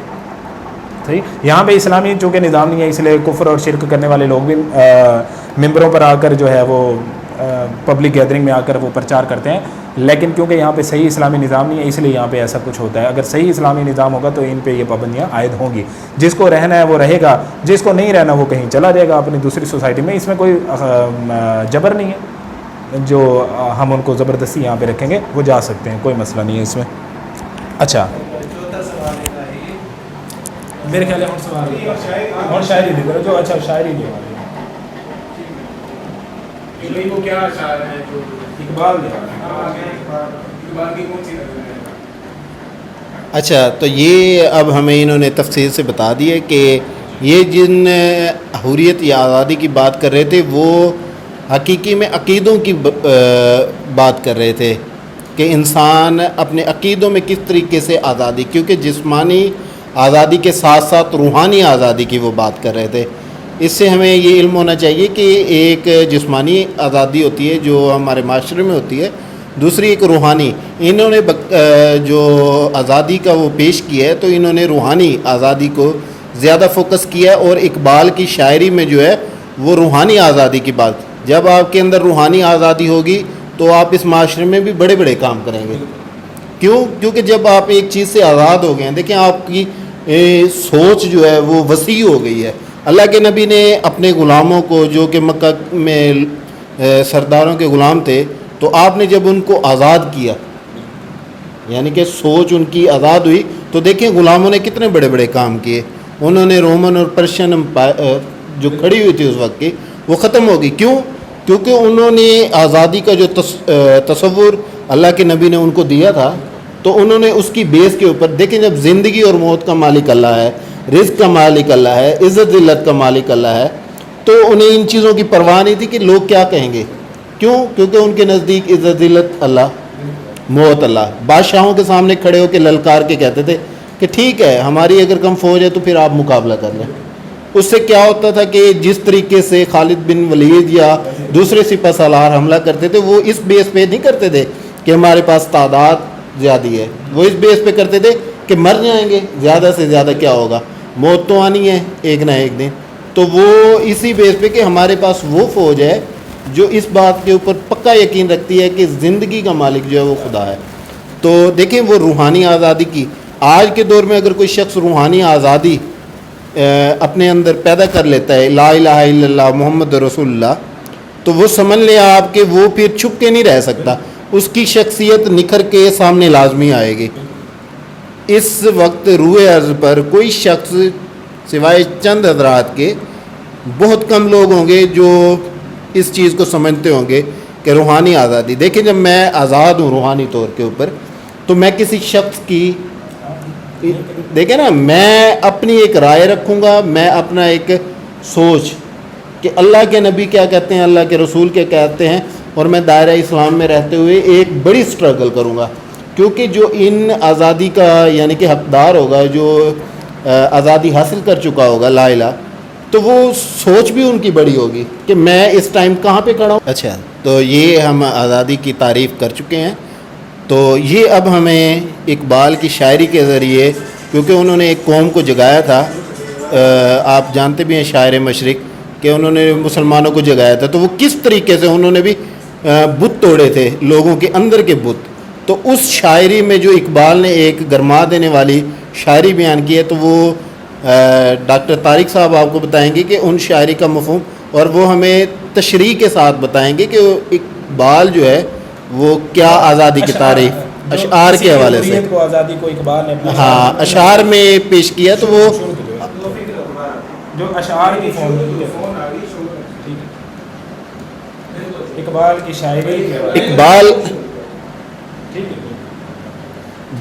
صحیح. یہاں پہ اسلامی چونکہ نظام نہیں ہے، اس لیے کفر اور شرک کرنے والے لوگ بھی ممبروں پر آ کر جو ہے وہ پبلک گیدرنگ میں آ کر وہ پرچار کرتے ہیں. لیکن کیونکہ یہاں پہ صحیح اسلامی نظام نہیں ہے، اس لیے یہاں پہ ایسا کچھ ہوتا ہے. اگر صحیح اسلامی نظام ہوگا تو ان پہ یہ پابندیاں عائد ہوں گی. جس کو رہنا ہے وہ رہے گا، جس کو نہیں رہنا وہ کہیں چلا جائے گا اپنی دوسری سوسائٹی میں. اس میں کوئی جبر نہیں ہے، جو ہم ان کو زبردستی یہاں پہ رکھیں گے وہ جا سکتے ہیں، کوئی مسئلہ نہیں ہے اس میں. اچھا میرے خیال ہے اور شاعری دے جو اچھا شاعری دے اچھا. تو یہ اب ہمیں انہوں نے تفصیل سے بتا دی ہے کہ یہ جن حریت یا آزادی کی بات کر رہے تھے وہ حقیقی میں عقیدوں کی بات کر رہے تھے کہ انسان اپنے عقیدوں میں کس طریقے سے آزادی، کیونکہ جسمانی آزادی کے ساتھ ساتھ روحانی آزادی کی وہ بات کر رہے تھے. اس سے ہمیں یہ علم ہونا چاہیے کہ ایک جسمانی آزادی ہوتی ہے جو ہمارے معاشرے میں ہوتی ہے، دوسری ایک روحانی. انہوں نے جو آزادی کا وہ پیش کیا ہے تو انہوں نے روحانی آزادی کو زیادہ فوکس کیا، اور اقبال کی شاعری میں جو ہے وہ روحانی آزادی کی بات. جب آپ کے اندر روحانی آزادی ہوگی تو آپ اس معاشرے میں بھی بڑے بڑے کام کریں گے. کیوں؟ کیونکہ جب آپ ایک چیز سے آزاد ہو گئے ہیں، دیکھیں آپ کی سوچ جو ہے وہ وسیع ہو گئی ہے. اللہ کے نبی نے اپنے غلاموں کو، جو کہ مکہ میں سرداروں کے غلام تھے، تو آپ نے جب ان کو آزاد کیا، یعنی کہ سوچ ان کی آزاد ہوئی، تو دیکھیں غلاموں نے کتنے بڑے بڑے کام کیے. انہوں نے رومن اور پرشین جو کھڑی ہوئی تھی اس وقت کی، وہ ختم ہو گئی. کیوں؟ کیونکہ انہوں نے آزادی کا جو تصور اللہ کے نبی نے ان کو دیا تھا، تو انہوں نے اس کی بیس کے اوپر، دیکھیں جب زندگی اور موت کا مالک اللہ ہے، رزق کا مالک اللہ ہے، عزت ذلت کا مالک اللہ ہے، تو انہیں ان چیزوں کی پرواہ نہیں تھی کہ لوگ کیا کہیں گے. کیوں؟ کیونکہ ان کے نزدیک عزت ذلت اللہ، موت اللہ. بادشاہوں کے سامنے کھڑے ہو کے للکار کے کہتے تھے کہ ٹھیک ہے، ہماری اگر کم فوج ہے تو پھر آپ مقابلہ کر لیں. اس سے کیا ہوتا تھا کہ جس طریقے سے خالد بن ولید یا دوسرے سپہ سالار حملہ کرتے تھے، وہ اس بیس پہ نہیں کرتے تھے کہ ہمارے پاس تعداد زیادہ ہے، وہ اس بیس پہ کرتے تھے کہ مر جائیں گے، زیادہ سے زیادہ کیا ہوگا، موت تو آنی ہے ایک نہ ایک دن. تو وہ اسی بیس پہ کہ ہمارے پاس وہ فوج ہے جو اس بات کے اوپر پکا یقین رکھتی ہے کہ زندگی کا مالک جو ہے وہ خدا ہے. تو دیکھیں وہ روحانی آزادی کی. آج کے دور میں اگر کوئی شخص روحانی آزادی اپنے اندر پیدا کر لیتا ہے، لا الہ الا اللہ محمد رسول اللہ، تو وہ سمجھ لیں آپ کہ وہ پھر چھپ کے نہیں رہ سکتا، اس کی شخصیت نکھر کے سامنے لازمی آئے گی. اس وقت روئے ارض پر کوئی شخص سوائے چند حضرات کے بہت کم لوگ ہوں گے جو اس چیز کو سمجھتے ہوں گے کہ روحانی آزادی. دیکھیں جب میں آزاد ہوں روحانی طور کے اوپر، تو میں کسی شخص کی، دیکھیں نا، میں اپنی ایک رائے رکھوں گا، میں اپنا ایک سوچ کہ اللہ کے نبی کیا کہتے ہیں، اللہ کے رسول کیا کہتے ہیں، اور میں دائرہ اسلام میں رہتے ہوئے ایک بڑی سٹرگل کروں گا. کیونکہ جو ان آزادی کا یعنی کہ حقدار ہوگا، جو آزادی حاصل کر چکا ہوگا لا الہ، تو وہ سوچ بھی ان کی بڑی ہوگی کہ میں اس ٹائم کہاں پہ کھڑا ہوں. اچھا، تو یہ ہم آزادی کی تعریف کر چکے ہیں. تو یہ اب ہمیں اقبال کی شاعری کے ذریعے، کیونکہ انہوں نے ایک قوم کو جگایا تھا، آپ جانتے بھی ہیں شاعر مشرق کہ انہوں نے مسلمانوں کو جگایا تھا، تو وہ کس طریقے سے انہوں نے بھی بت توڑے تھے، لوگوں کے اندر کے بت. تو اس شاعری میں جو اقبال نے ایک گرما دینے والی شاعری بیان کی ہے، تو وہ ڈاکٹر طارق صاحب آپ کو بتائیں گے کہ ان شاعری کا مفہوم، اور وہ ہمیں تشریح کے ساتھ بتائیں گے کہ اقبال جو ہے وہ کیا آزادی کی تعریف اشعار کے حوالے سے، آزادی کو اقبال نے ہاں اشعار میں پیش کیا. تو وہ جو اشعار کی اقبال کی شاعری، اقبال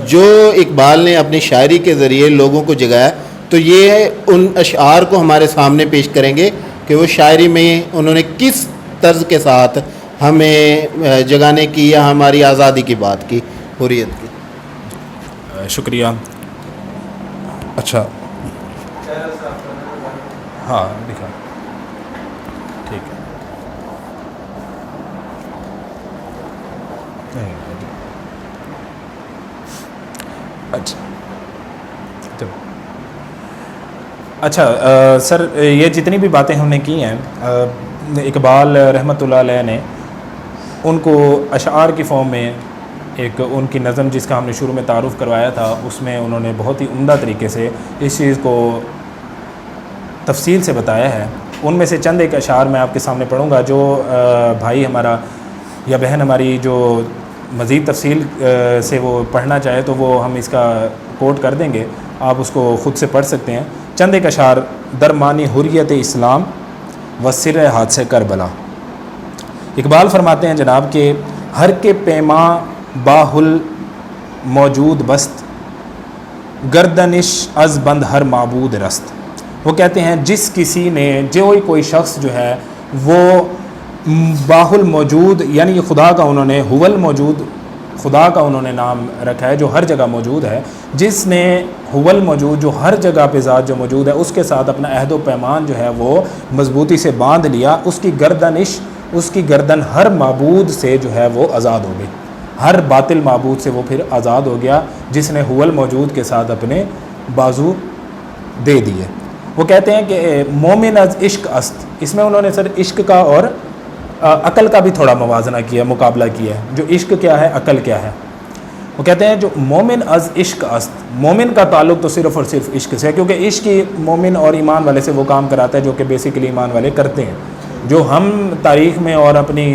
جو اقبال نے اپنی شاعری کے ذریعے لوگوں کو جگایا، تو یہ ان اشعار کو ہمارے سامنے پیش کریں گے کہ وہ شاعری میں انہوں نے کس طرز کے ساتھ ہمیں جگانے کی یا ہماری آزادی کی بات کی، حریت کی. شکریہ. اچھا ہاں دکھا، ٹھیک ہے. اچھا سر، یہ جتنی بھی باتیں ہم نے کی ہیں، اقبال رحمۃ اللہ علیہ نے ان کو اشعار کی فارم میں ایک ان کی نظم جس کا ہم نے شروع میں تعارف کروایا تھا، اس میں انہوں نے بہت ہی عمدہ طریقے سے اس چیز کو تفصیل سے بتایا ہے. ان میں سے چند ایک اشعار میں آپ کے سامنے پڑھوں گا. جو بھائی ہمارا یا بہن ہماری جو مزید تفصیل سے وہ پڑھنا چاہے تو وہ ہم اس کا کوٹ کر دیں گے، آپ اس کو خود سے پڑھ سکتے ہیں. چند ایک اشعار: درمانی حریت اسلام و سر حادثہ کربلا. اقبال فرماتے ہیں جناب کہ ہر کے پیما باہل موجود بست، گردنش از بند ہر معبود رست. وہ کہتے ہیں جس کسی نے، جو کوئی شخص جو ہے وہ باہل موجود، یعنی خدا کا انہوں نے حول موجود، خدا کا انہوں نے نام رکھا ہے جو ہر جگہ موجود ہے. جس نے حول موجود، جو ہر جگہ پہ ذات جو موجود ہے، اس کے ساتھ اپنا عہد و پیمان جو ہے وہ مضبوطی سے باندھ لیا، اس کی گردنش، اس کی گردن ہر معبود سے جو ہے وہ آزاد ہو گئی، ہر باطل معبود سے وہ پھر آزاد ہو گیا جس نے حول موجود کے ساتھ اپنے بازو دے دیے. وہ کہتے ہیں کہ مومن از عشق است. اس میں انہوں نے سر عشق کا اور عقل کا بھی تھوڑا موازنہ کیا، مقابلہ کیا ہے. جو عشق کیا ہے، عقل کیا ہے. وہ کہتے ہیں جو مومن از عشق است، مومن کا تعلق تو صرف اور صرف عشق سے ہے، کیونکہ عشق ہی مومن اور ایمان والے سے وہ کام کراتا ہے جو کہ بیسیکلی ایمان والے کرتے ہیں. جو ہم تاریخ میں اور اپنی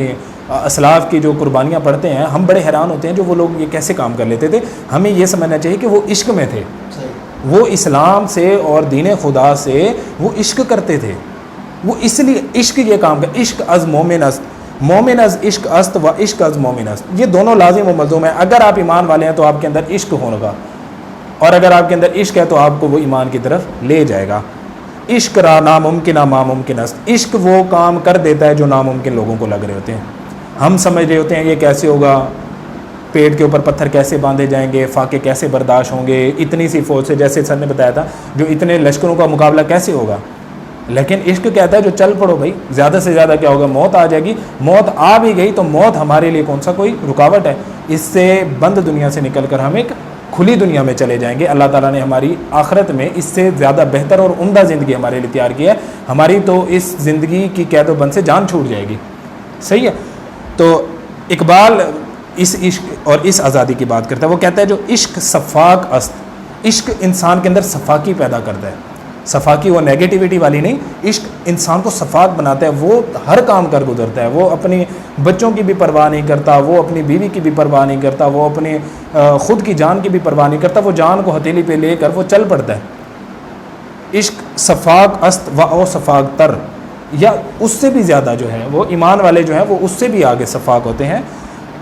اسلاف کی جو قربانیاں پڑھتے ہیں، ہم بڑے حیران ہوتے ہیں جو وہ لوگ یہ کیسے کام کر لیتے تھے. ہمیں یہ سمجھنا چاہیے کہ وہ عشق میں تھے، وہ اسلام سے اور دین خدا سے وہ عشق کرتے تھے، وہ اس لیے عشق یہ کام کر. عشق از مومن است، مومن از عشق است و عشق از مومن است، یہ دونوں لازم و ملزوم ہیں. اگر آپ ایمان والے ہیں تو آپ کے اندر عشق ہوگا، اور اگر آپ کے اندر عشق ہے تو آپ کو وہ ایمان کی طرف لے جائے گا. عشق را ناممکنہ ماممکن است، عشق وہ کام کر دیتا ہے جو ناممکن لوگوں کو لگ رہے ہوتے ہیں. ہم سمجھ رہے ہوتے ہیں یہ کیسے ہوگا، پیٹ کے اوپر پتھر کیسے باندھے جائیں گے، فاقے کیسے برداشت ہوں گے، اتنی سی فوج سے، جیسے سر نے بتایا تھا، جو اتنے لشکروں کا مقابلہ کیسے ہوگا. لیکن عشق کہتا ہے جو چل پڑو بھائی، زیادہ سے زیادہ کیا ہوگا، موت آ جائے گی. موت آ بھی گئی تو موت ہمارے لیے کون سا کوئی رکاوٹ ہے. اس سے بند دنیا سے نکل کر ہم ایک کھلی دنیا میں چلے جائیں گے. اللہ تعالیٰ نے ہماری آخرت میں اس سے زیادہ بہتر اور عمدہ زندگی ہمارے لیے تیار کی ہے. ہماری تو اس زندگی کی قید و بند سے جان چھوٹ جائے گی. صحیح ہے. تو اقبال اس عشق اور اس آزادی کی بات کرتا ہے. وہ کہتا ہے جو عشق صفاق است، عشق انسان کے اندر صفاقی پیدا کرتا ہے. صفاقی وہ نیگیٹیوٹی والی نہیں، عشق انسان کو صفاق بناتا ہے. وہ ہر کام کر گزرتا ہے، وہ اپنی بچوں کی بھی پرواہ نہیں کرتا، وہ اپنی بیوی کی بھی پرواہ نہیں کرتا، وہ اپنی خود کی جان کی بھی پرواہ نہیں کرتا. وہ جان کو ہتھیلی پہ لے کر وہ چل پڑتا ہے. عشق صفاق است و او صفاق تر، یا اس سے بھی زیادہ جو ہے وہ ایمان والے جو ہیں وہ اس سے بھی آگے صفاق ہوتے ہیں.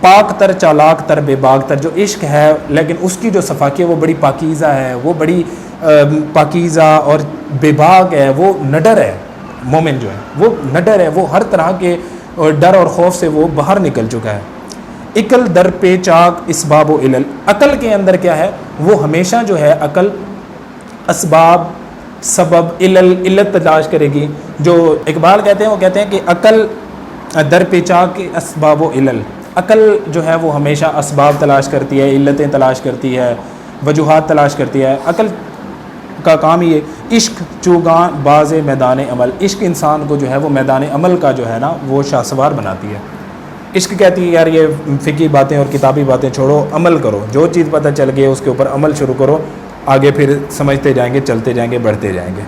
پاک تر چالاک تر بے باک تر، جو عشق ہے لیکن اس کی جو صفاقی ہے وہ بڑی پاکیزہ ہے، وہ بڑی پاکیزہ اور بے باک ہے، وہ نڈر ہے. مومن جو ہے وہ نڈر ہے، وہ ہر طرح کے ڈر اور خوف سے وہ باہر نکل چکا ہے. عقل در پہ چاک اسباب و علل، عقل کے اندر کیا ہے، وہ ہمیشہ جو ہے عقل اسباب، سبب، علت تلاش کرے گی. جو اقبال کہتے ہیں وہ کہتے ہیں کہ عقل در پہ چاک اسباب و علل، عقل جو ہے وہ ہمیشہ اسباب تلاش کرتی ہے، علتیں تلاش کرتی ہے، وجوہات تلاش کرتی ہے. عقل کا کام ہی ہے. عشق چوگاں باز میدان عمل، عشق انسان کو جو ہے وہ میدان عمل کا جو ہے نا وہ شاہ سوار بناتی ہے. عشق کہتی ہے یار یہ فقہی باتیں اور کتابی باتیں چھوڑو، عمل کرو، جو چیز پتہ چل گئی اس کے اوپر عمل شروع کرو، آگے پھر سمجھتے جائیں گے، چلتے جائیں گے، بڑھتے جائیں گے.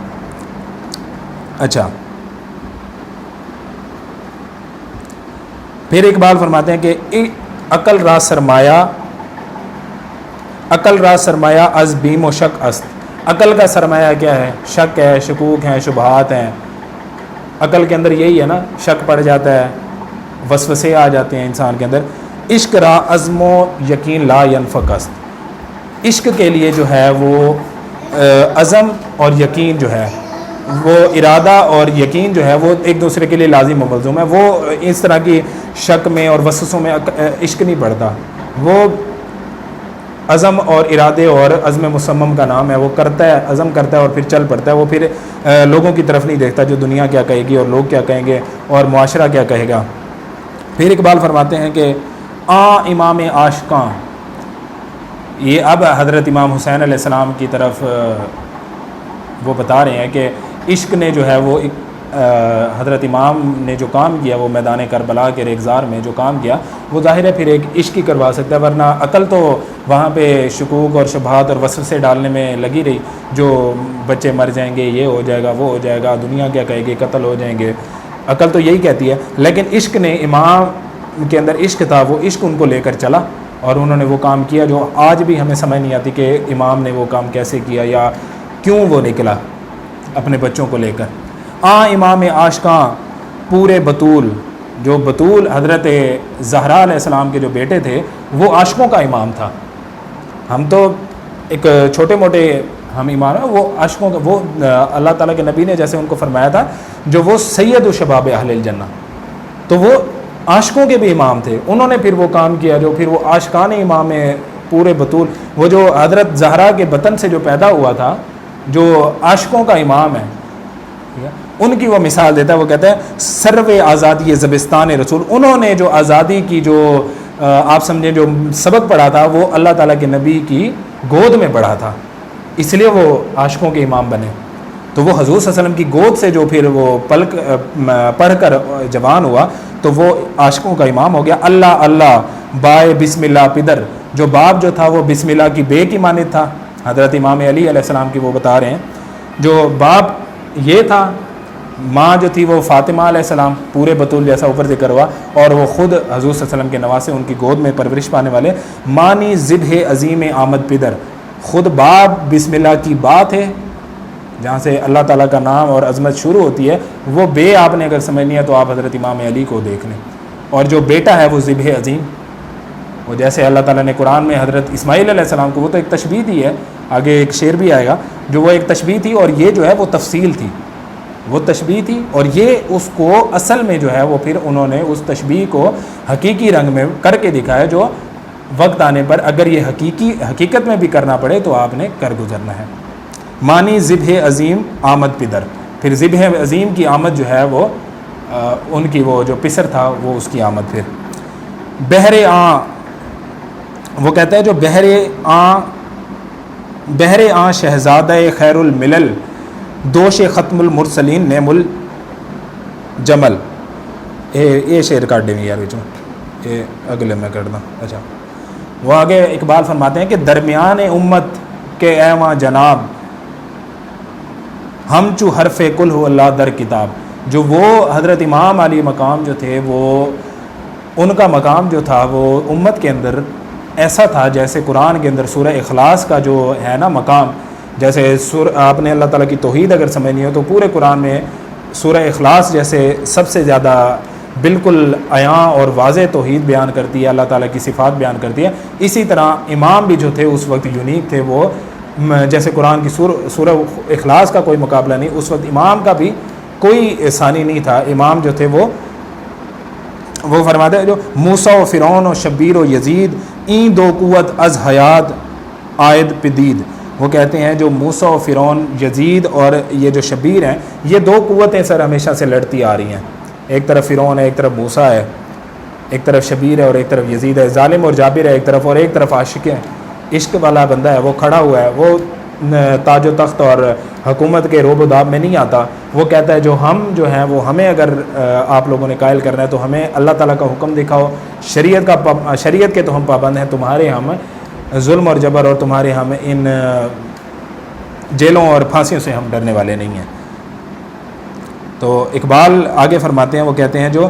اچھا، پھر اقبال فرماتے ہیں کہ عقل را سرمایہ از بیم و شک است. عقل کا سرمایہ کیا ہے؟ شک ہے، شکوک ہیں، شبہات ہیں. عقل کے اندر یہی ہے نا، شک پڑ جاتا ہے، وسوسے آ جاتے ہیں انسان کے اندر. عشق را عزم و یقین لا ینفک است، عشق کے لیے جو ہے وہ عزم اور یقین جو ہے، وہ ارادہ اور یقین جو ہے وہ ایک دوسرے کے لیے لازم و ملزوم ہے. وہ اس طرح کی شک میں اور وسوسوں میں عشق نہیں پڑتا. وہ عزم اور ارادے اور عزم مصمم کا نام ہے. وہ کرتا ہے، عزم کرتا ہے اور پھر چل پڑتا ہے. وہ پھر لوگوں کی طرف نہیں دیکھتا جو دنیا کیا کہے گی اور لوگ کیا کہیں گے اور معاشرہ کیا کہے گا. پھر اقبال فرماتے ہیں کہ امام عاشقاں، یہ اب حضرت امام حسین علیہ السلام کی طرف وہ بتا رہے ہیں کہ عشق نے جو ہے وہ حضرت امام نے جو کام کیا، وہ میدان کربلا کے ریگزار میں جو کام کیا، وہ ظاہر ہے پھر ایک عشق ہی کروا سکتا ہے. ورنہ عقل تو وہاں پہ شکوک اور شبہات اور وسوسے ڈالنے میں لگی رہی، جو بچے مر جائیں گے، یہ ہو جائے گا، وہ ہو جائے گا، دنیا کیا کہے گی، قتل ہو جائیں گے. عقل تو یہی کہتی ہے. لیکن عشق نے، امام کے اندر عشق تھا، وہ عشق ان کو لے کر چلا اور انہوں نے وہ کام کیا جو آج بھی ہمیں سمجھ نہیں آتی کہ امام نے وہ کام کیسے کیا یا کیوں وہ نکلا اپنے بچوں کو لے کر. امام عاشقاں پورے بطول، جو بطول حضرت زہرا علیہ السلام کے جو بیٹے تھے، وہ عاشقوں کا امام تھا. ہم تو ایک چھوٹے موٹے ہم امام ہیں، وہ عاشقوں کا، وہ اللہ تعالیٰ کے نبی نے جیسے ان کو فرمایا تھا جو وہ سید و شباب اہل الجنہ، تو وہ عاشقوں کے بھی امام تھے. انہوں نے پھر وہ کام کیا جو پھر وہ عاشقان امام پورے بطول، وہ جو حضرت زہرا کے بطن سے جو پیدا ہوا تھا، جو عاشقوں کا امام ہے، ان کی وہ مثال دیتا ہے. وہ کہتا ہے سرو آزادی زبستان رسول، انہوں نے جو آزادی کی جو آپ سمجھیں جو سبق پڑھا تھا وہ اللہ تعالیٰ کے نبی کی گود میں پڑھا تھا، اس لیے وہ عاشقوں کے امام بنے. تو وہ حضور صلی اللہ علیہ وسلم کی گود سے جو پھر وہ پڑھ کر جوان ہوا تو وہ عاشقوں کا امام ہو گیا. اللہ اللہ بائے بسم اللہ پدر، جو باپ جو تھا وہ بسم اللہ کی بے کی مانند تھا، حضرت امام علی علیہ السلام کی وہ بتا رہے ہیں، جو باپ یہ تھا، ماں جو تھی وہ فاطمہ علیہ السلام، پورے بطول جیسا اوپر ذکر ہوا، اور وہ خود حضور صلی اللہ علیہ وسلم کے نواسے، ان کی گود میں پرورش پانے والے، مانی ذبح عظیم آمد پدر، خود باپ بسم اللہ کی بات ہے، جہاں سے اللہ تعالیٰ کا نام اور عظمت شروع ہوتی ہے، وہ بے آپ نے اگر سمجھنی ہے تو آپ حضرت امام علی کو دیکھ لیں، اور جو بیٹا ہے وہ ذبح عظیم، وہ جیسے اللہ تعالیٰ نے قرآن میں حضرت اسماعیل علیہ السلام کو، وہ تو ایک تشبیہ دی ہے، آگے ایک شعر بھی آئے گا جو وہ ایک تشبیہ تھی، اور یہ جو ہے وہ تفصیل تھی، وہ تشبیہ تھی، اور یہ اس کو اصل میں جو ہے وہ پھر انہوں نے اس تشبیہ کو حقیقی رنگ میں کر کے دکھایا، جو وقت آنے پر اگر یہ حقیقت میں بھی کرنا پڑے تو آپ نے کر گزرنا ہے۔ مانی ذبح عظیم آمد پدر، پھر ذبح عظیم کی آمد جو ہے وہ ان کی وہ جو پسر تھا وہ اس کی آمد، پھر بحر آں، وہ کہتا ہے جو بحر آں شہزادہ خیر الملل، دوش ختم المرسلین نعم الجمل، یہ شعر کاٹ دیں یار بچوں، یہ اگلے میں کر دوں۔ اچھا، وہ آگے اقبال فرماتے ہیں کہ درمیان امت کے ایواں جناب، ہم چو حرف کل ہو اللہ در کتاب، جو وہ حضرت امام علی مقام جو تھے، وہ ان کا مقام جو تھا وہ امت کے اندر ایسا تھا جیسے قرآن کے اندر سورہ اخلاص کا جو ہے نا مقام، جیسے آپ نے اللہ تعالیٰ کی توحید اگر سمجھنی ہو تو پورے قرآن میں سورہ اخلاص جیسے سب سے زیادہ بالکل عیاں اور واضح توحید بیان کرتی ہے، اللہ تعالیٰ کی صفات بیان کرتی ہے، اسی طرح امام بھی جو تھے اس وقت یونیک تھے، وہ جیسے قرآن کی سورہ اخلاص کا کوئی مقابلہ نہیں، اس وقت امام کا بھی کوئی ثانی نہیں تھا، امام جو تھے وہ فرماتے ہیں جو موسیٰ و فرعون و شبیر و یزید این دو قوت از حیات آید پدید، وہ کہتے ہیں جو موسیٰ و فرعون، یزید اور یہ جو شبیر ہیں، یہ دو قوتیں سر ہمیشہ سے لڑتی آ رہی ہیں، ایک طرف فرعون ہے، ایک طرف موسیٰ ہے، ایک طرف شبیر ہے اور ایک طرف یزید ہے، ظالم اور جابر ہے ایک طرف، اور ایک طرف عاشق ہے، عشق والا بندہ ہے وہ کھڑا ہوا ہے، وہ تاج و تخت اور حکومت کے روب و داب میں نہیں آتا، وہ کہتا ہے جو ہم جو ہیں وہ ہمیں اگر آپ لوگوں نے قائل کرنا ہے تو ہمیں اللہ تعالیٰ کا حکم دکھاؤ، شریعت کے تو ہم پابند ہیں، تمہارے ہم ظلم اور جبر اور تمہارے ہم ان جیلوں اور پھانسیوں سے ہم ڈرنے والے نہیں ہیں۔ تو اقبال آگے فرماتے ہیں، وہ کہتے ہیں جو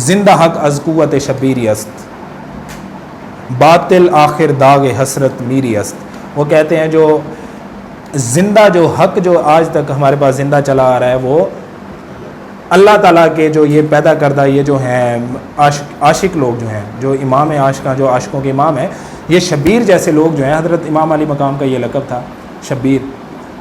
زندہ حق از قوت شبیری است، باطل آخر داغ حسرت میری است، وہ کہتے ہیں جو زندہ جو حق جو آج تک ہمارے پاس زندہ چلا آ رہا ہے، وہ اللہ تعالیٰ کے جو یہ پیدا کردہ یہ جو ہیں عاشق لوگ جو ہیں، جو امام عاشقاں، جو عاشقوں کے امام ہیں، یہ شبیر جیسے لوگ جو ہیں، حضرت امام علی مقام کا یہ لقب تھا شبیر،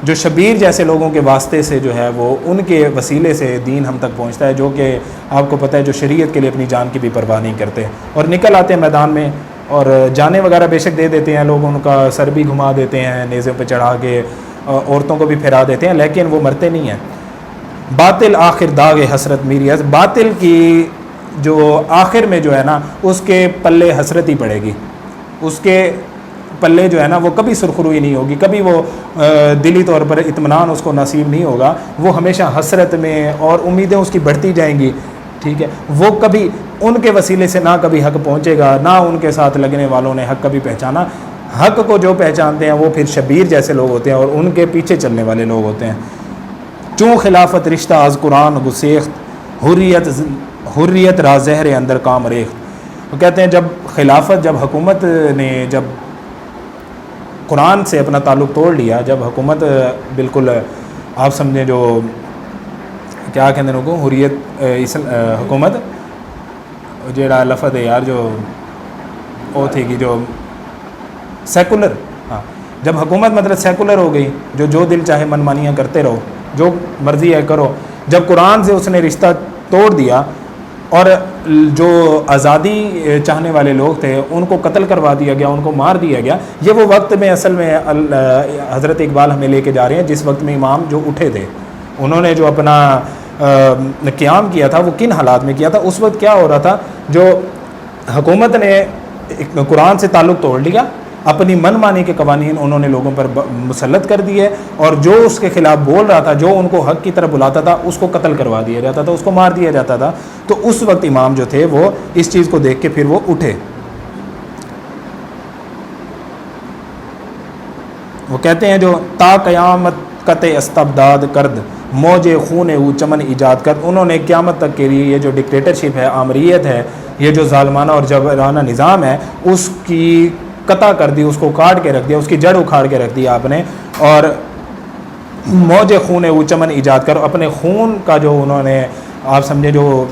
جو شبیر جیسے لوگوں کے واسطے سے جو ہے وہ ان کے وسیلے سے دین ہم تک پہنچتا ہے، جو کہ آپ کو پتہ ہے جو شریعت کے لیے اپنی جان کی بھی پرواہ نہیں کرتے اور نکل آتے ہیں میدان میں، اور جانیں وغیرہ بے شک دے دیتے ہیں، لوگ ان کا سر بھی گھما دیتے ہیں، نیزے پہ چڑھا کے عورتوں کو بھی پھیرا دیتے ہیں، لیکن وہ مرتے نہیں ہیں۔ باطل آخر داغ حسرت میری است، باطل کی جو آخر میں جو ہے نا اس کے پلے حسرت ہی پڑے گی، اس کے پلے جو ہے نا وہ کبھی سرخروئی نہیں ہوگی، کبھی وہ دلی طور پر اطمینان اس کو نصیب نہیں ہوگا، وہ ہمیشہ حسرت میں، اور امیدیں اس کی بڑھتی جائیں گی، ٹھیک ہے، وہ کبھی ان کے وسیلے سے نہ کبھی حق پہنچے گا، نہ ان کے ساتھ لگنے والوں نے حق کبھی پہچانا، حق کو جو پہچانتے ہیں وہ پھر شبیر جیسے لوگ ہوتے ہیں اور ان کے پیچھے چلنے والے لوگ ہوتے ہیں۔ چوں خلافت رشتہ از قرآن گسیخت، حریت را زہر اندر کام ریخت، وہ کہتے ہیں جب خلافت، جب حکومت نے جب قرآن سے اپنا تعلق توڑ لیا، جب حکومت بالکل آپ سمجھیں جو کیا کہتے ہیں ان کو حریت حکومت جیڑا لفظ ہے یار جو وہ تھی کہ جو سیکولر، ہاں، جب حکومت مطلب سیکولر ہو گئی، جو دل چاہے من مانیاں کرتے رہو، جو مرضی ہے کرو، جب قرآن سے اس نے رشتہ توڑ دیا اور جو آزادی چاہنے والے لوگ تھے ان کو قتل کروا دیا گیا، ان کو مار دیا گیا، یہ وہ وقت میں اصل میں حضرت اقبال ہمیں لے کے جا رہے ہیں جس وقت میں امام جو اٹھے تھے، انہوں نے جو اپنا قیام کیا تھا وہ کن حالات میں کیا تھا، اس وقت کیا ہو رہا تھا، جو حکومت نے قرآن سے تعلق توڑ لیا، اپنی من مانی کے قوانین انہوں نے لوگوں پر مسلط کر دیے، اور جو اس کے خلاف بول رہا تھا، جو ان کو حق کی طرف بلاتا تھا، اس کو قتل کروا دیا جاتا تھا، اس کو مار دیا جاتا تھا۔ تو اس وقت امام جو تھے وہ اس چیز کو دیکھ کے پھر وہ اٹھے۔ وہ کہتے ہیں جو تا قیامت قط استبداد کرد موج خون او چمن ایجاد کر. انہوں نے قیامت تک کے لیے یہ جو ڈکٹیٹرشپ ہے, آمریت ہے, یہ جو ظالمانہ اور جبرانہ نظام ہے, اس کی قطع کر دی, اس کو کاٹ کے رکھ دیا, اس کی جڑ اکھاڑ کے رکھ دی آپ نے. اور موج خون او چمن ایجاد کر, اپنے خون کا جو انہوں نے آپ سمجھے جو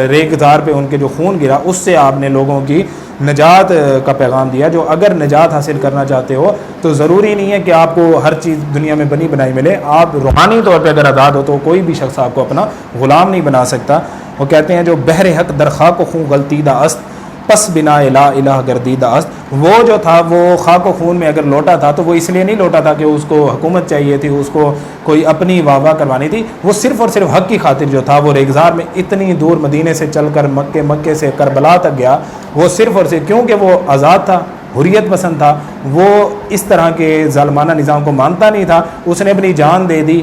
ریگزار پہ ان کے جو خون گرا, اس سے آپ نے لوگوں کی نجات کا پیغام دیا. جو اگر نجات حاصل کرنا چاہتے ہو تو ضروری نہیں ہے کہ آپ کو ہر چیز دنیا میں بنی بنائی ملے. آپ روحانی طور پہ اگر آزاد ہو تو کوئی بھی شخص آپ کو اپنا غلام نہیں بنا سکتا. وہ کہتے ہیں جو بحر حق در خاک و خون غلطیدہ است پس بنا لا الہ گردیدہ است. وہ جو تھا وہ خاک و خون میں اگر لوٹا تھا تو وہ اس لیے نہیں لوٹا تھا کہ اس کو حکومت چاہیے تھی, اس کو کوئی اپنی واہ واہ کروانی تھی. وہ صرف اور صرف حق کی خاطر جو تھا, وہ ریگزار میں اتنی دور مدینے سے چل کر مکے سے کربلا تک گیا, وہ صرف اور صرف کیونکہ وہ آزاد تھا, حریت پسند تھا, وہ اس طرح کے ظالمانہ نظام کو مانتا نہیں تھا. اس نے اپنی جان دے دی,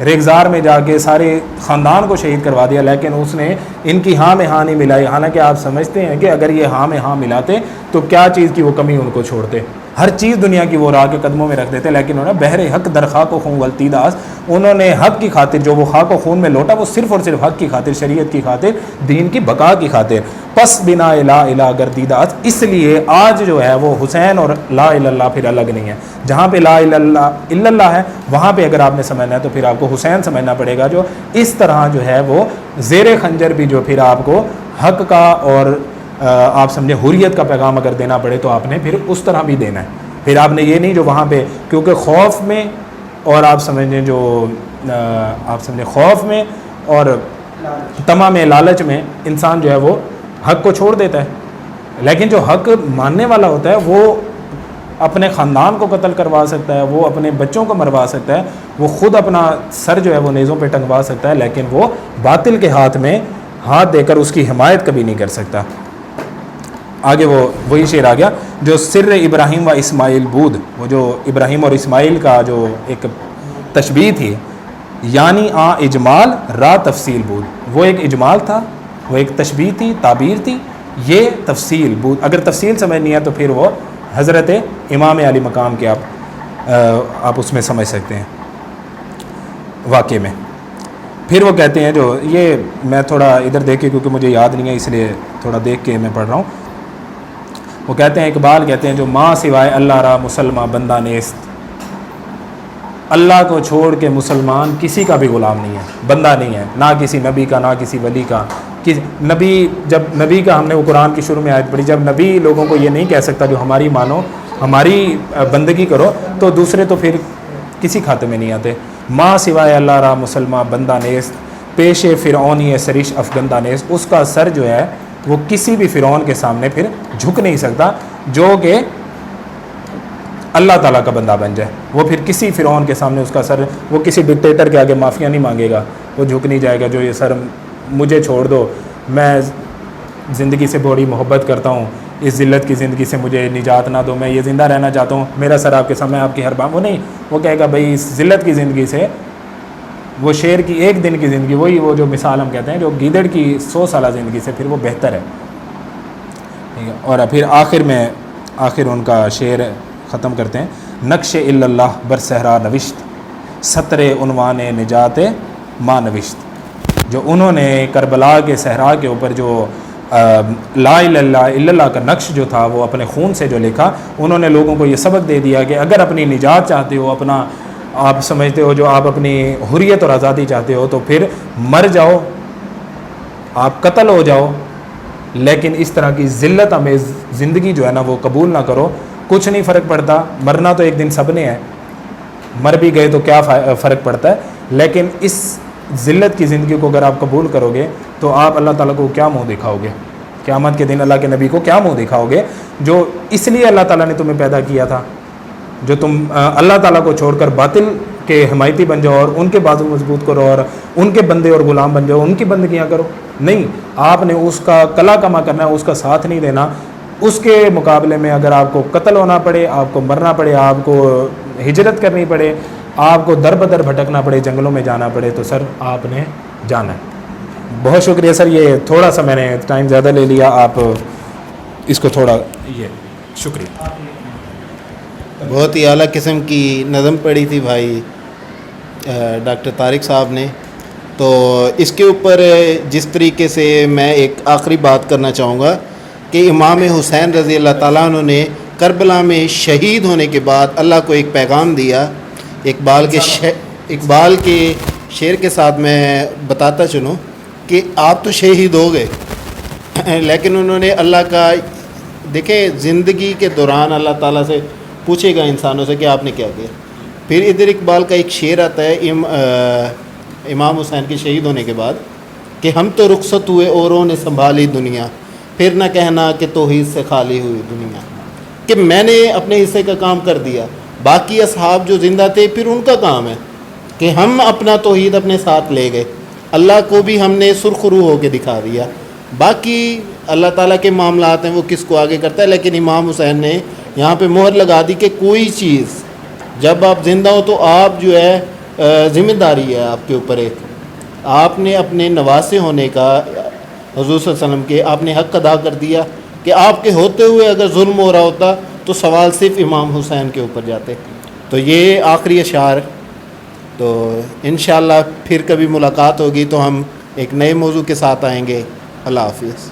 ریگزار میں جا کے سارے خاندان کو شہید کروا دیا, لیکن اس نے ان کی ہاں میں ہاں نہیں ملائی. حالانکہ آپ سمجھتے ہیں کہ اگر یہ ہاں میں ہاں ملاتے تو کیا چیز کی وہ کمی ان کو چھوڑتے, ہر چیز دنیا کی وہ راہ کے قدموں میں رکھ دیتے. لیکن انہوں نے بحر حق در خاک و خون غلطیدہ است, انہوں نے حق کی خاطر جو وہ خاک و خون میں لوٹا وہ صرف اور صرف حق کی خاطر, شریعت کی خاطر, دین کی بقا کی خاطر. پس بنا لا الہ گردیدہ است. اس لیے آج جو ہے وہ حسین اور لا الہ الا اللہ پھر الگ نہیں ہے. جہاں پہ لا الہ الا اللہ ہے وہاں پہ اگر آپ نے سمجھنا ہے تو پھر آپ کو حسین سمجھنا پڑے گا, جو اس طرح جو ہے وہ زیر خنجر بھی جو پھر آپ کو حق کا اور آپ سمجھے حریت کا پیغام اگر دینا پڑے تو آپ نے پھر اس طرح بھی دینا ہے. پھر آپ نے یہ نہیں جو وہاں پہ, کیونکہ خوف میں اور آپ سمجھیں جو آپ سمجھیں خوف میں اور طمع میں, لالچ میں انسان جو ہے وہ حق کو چھوڑ دیتا ہے. لیکن جو حق ماننے والا ہوتا ہے وہ اپنے خاندان کو قتل کروا سکتا ہے, وہ اپنے بچوں کو مروا سکتا ہے, وہ خود اپنا سر جو ہے وہ نیزوں پہ ٹنگوا سکتا ہے, لیکن وہ باطل کے ہاتھ میں ہاتھ دے کر اس کی حمایت کبھی نہیں کر سکتا. آگے وہی شعر آ گیا جو سر ابراہیم و اسماعیل بود, وہ جو ابراہیم اور اسماعیل کا جو ایک تشبیہ تھی, یعنی اجمال را تفصیل بود. وہ ایک اجمال تھا, وہ ایک تشبیہ تھی, تعبیر تھی, یہ تفصیل بود. اگر تفصیل سمجھنی ہے تو پھر وہ حضرت امام علی مقام کے آپ اس میں سمجھ سکتے ہیں واقعے میں. پھر وہ کہتے ہیں جو یہ میں تھوڑا ادھر دیکھ کے کیونکہ مجھے یاد نہیں ہے اس لیے تھوڑا دیکھ کے میں پڑھ رہا ہوں. وہ کہتے ہیں, اقبال کہتے ہیں جو ماں سوائے اللہ را مسلمان بندہ نیست. اللہ کو چھوڑ کے مسلمان کسی کا بھی غلام نہیں ہے, بندہ نہیں ہے, نہ کسی نبی کا نہ کسی ولی کا. نبی جب نبی کا ہم نے وہ قرآن کی شروع میں آیت پڑھی, جب نبی لوگوں کو یہ نہیں کہہ سکتا جو ہماری مانو, ہماری بندگی کرو, تو دوسرے تو پھر کسی کھاتے میں نہیں آتے. ماں سوائے اللہ را مسلمان بندہ نیست پیش فرعونی سرش افغندہ نیست. اس کا سر جو ہے وہ کسی بھی فرعون کے سامنے پھر جھک نہیں سکتا جو کہ اللہ تعالیٰ کا بندہ بن جائے. وہ پھر کسی فرعون کے سامنے اس کا سر, وہ کسی ڈکٹیٹر کے آگے معافیاں نہیں مانگے گا, وہ جھک نہیں جائے گا جو یہ سر مجھے چھوڑ دو, میں زندگی سے بڑی محبت کرتا ہوں, اس ذلت کی زندگی سے مجھے نجات نہ دو, میں یہ زندہ رہنا چاہتا ہوں, میرا سر آپ کے سامنے, آپ کی ہر بات. وہ نہیں, وہ کہے گا بھائی اس ذلت کی زندگی سے, وہ شیر کی ایک دن کی زندگی, وہی وہ جو مثال ہم کہتے ہیں جو گیدڑ کی 100 سالہ زندگی سے پھر وہ بہتر ہے. ٹھیک ہے. اور پھر آخر ان کا شعر ختم کرتے ہیں. نقش الا اللہ بر صحرا نوشت سطر عنوان نجات ما نوشت. جو انہوں نے کربلا کے صحرا کے اوپر جو لا الہ الا اللہ کا نقش جو تھا وہ اپنے خون سے جو لکھا, انہوں نے لوگوں کو یہ سبق دے دیا کہ اگر اپنی نجات چاہتے ہو, اپنا آپ سمجھتے ہو جو آپ اپنی حریت اور آزادی چاہتے ہو, تو پھر مر جاؤ, آپ قتل ہو جاؤ, لیکن اس طرح کی ذلت آمیز زندگی جو ہے نا وہ قبول نہ کرو. کچھ نہیں فرق پڑتا, مرنا تو ایک دن سب نے ہے, مر بھی گئے تو کیا فرق پڑتا ہے. لیکن اس ذلت کی زندگی کو اگر آپ قبول کرو گے تو آپ اللہ تعالیٰ کو کیا منہ دکھاؤ گے قیامت کے دن, اللہ کے نبی کو کیا منہ دکھاؤ گے جو اس لیے اللہ تعالیٰ نے تمہیں پیدا کیا تھا, جو تم اللہ تعالیٰ کو چھوڑ کر باطل کے حمایتی بن جاؤ اور ان کے بازو مضبوط کرو اور ان کے بندے اور غلام بن جاؤ, ان کی بندگیاں کرو. نہیں, آپ نے اس کا کلا کما کرنا ہے, اس کا ساتھ نہیں دینا. اس کے مقابلے میں اگر آپ کو قتل ہونا پڑے, آپ کو مرنا پڑے, آپ کو ہجرت کرنی پڑے, آپ کو در بدر بھٹکنا پڑے, جنگلوں میں جانا پڑے, تو سر آپ نے جانا ہے. بہت شکریہ سر, یہ تھوڑا سا میں نے ٹائم زیادہ لے لیا, آپ اس کو تھوڑا یہ شکریہ. بہت ہی اعلیٰ قسم کی نظم پڑھی تھی بھائی ڈاکٹر طارق صاحب نے. تو اس کے اوپر جس طریقے سے میں ایک آخری بات کرنا چاہوں گا کہ امام حسین رضی اللہ تعالیٰ عنہ نے کربلا میں شہید ہونے کے بعد اللہ کو ایک پیغام دیا. اقبال کے شعر کے ساتھ میں بتاتا چلوں کہ آپ تو شہید ہو گئے، لیکن انہوں نے اللہ کا، دیکھیں زندگی کے دوران اللہ تعالیٰ سے پوچھے گا انسانوں سے کہ آپ نے کیا کیا. پھر ادھر اقبال کا ایک شعر آتا ہے امام حسین کے شہید ہونے کے بعد کہ ہم تو رخصت ہوئے اوروں نے سنبھالی دنیا، پھر نہ کہنا کہ توحید سے خالی ہوئی دنیا. کہ میں نے اپنے حصے کا کام کر دیا، باقی اصحاب جو زندہ تھے پھر ان کا کام ہے کہ ہم اپنا توحید اپنے ساتھ لے گئے، اللہ کو بھی ہم نے سرخ رو ہو کے دکھا دیا. باقی اللہ تعالیٰ کے معاملات ہیں وہ کس کو آگے کرتا ہے، لیکن امام حسین نے یہاں پہ مہر لگا دی کہ کوئی چیز جب آپ زندہ ہو تو آپ جو ہے ذمہ داری ہے آپ کے اوپر، ایک آپ نے اپنے نواسے ہونے کا، حضور صلی اللہ علیہ وسلم کے آپ نے حق ادا کر دیا کہ آپ کے ہوتے ہوئے اگر ظلم ہو رہا ہوتا تو سوال صرف امام حسین کے اوپر جاتے. تو یہ آخری اشعار. تو انشاءاللہ پھر کبھی ملاقات ہوگی تو ہم ایک نئے موضوع کے ساتھ آئیں گے. اللہ حافظ.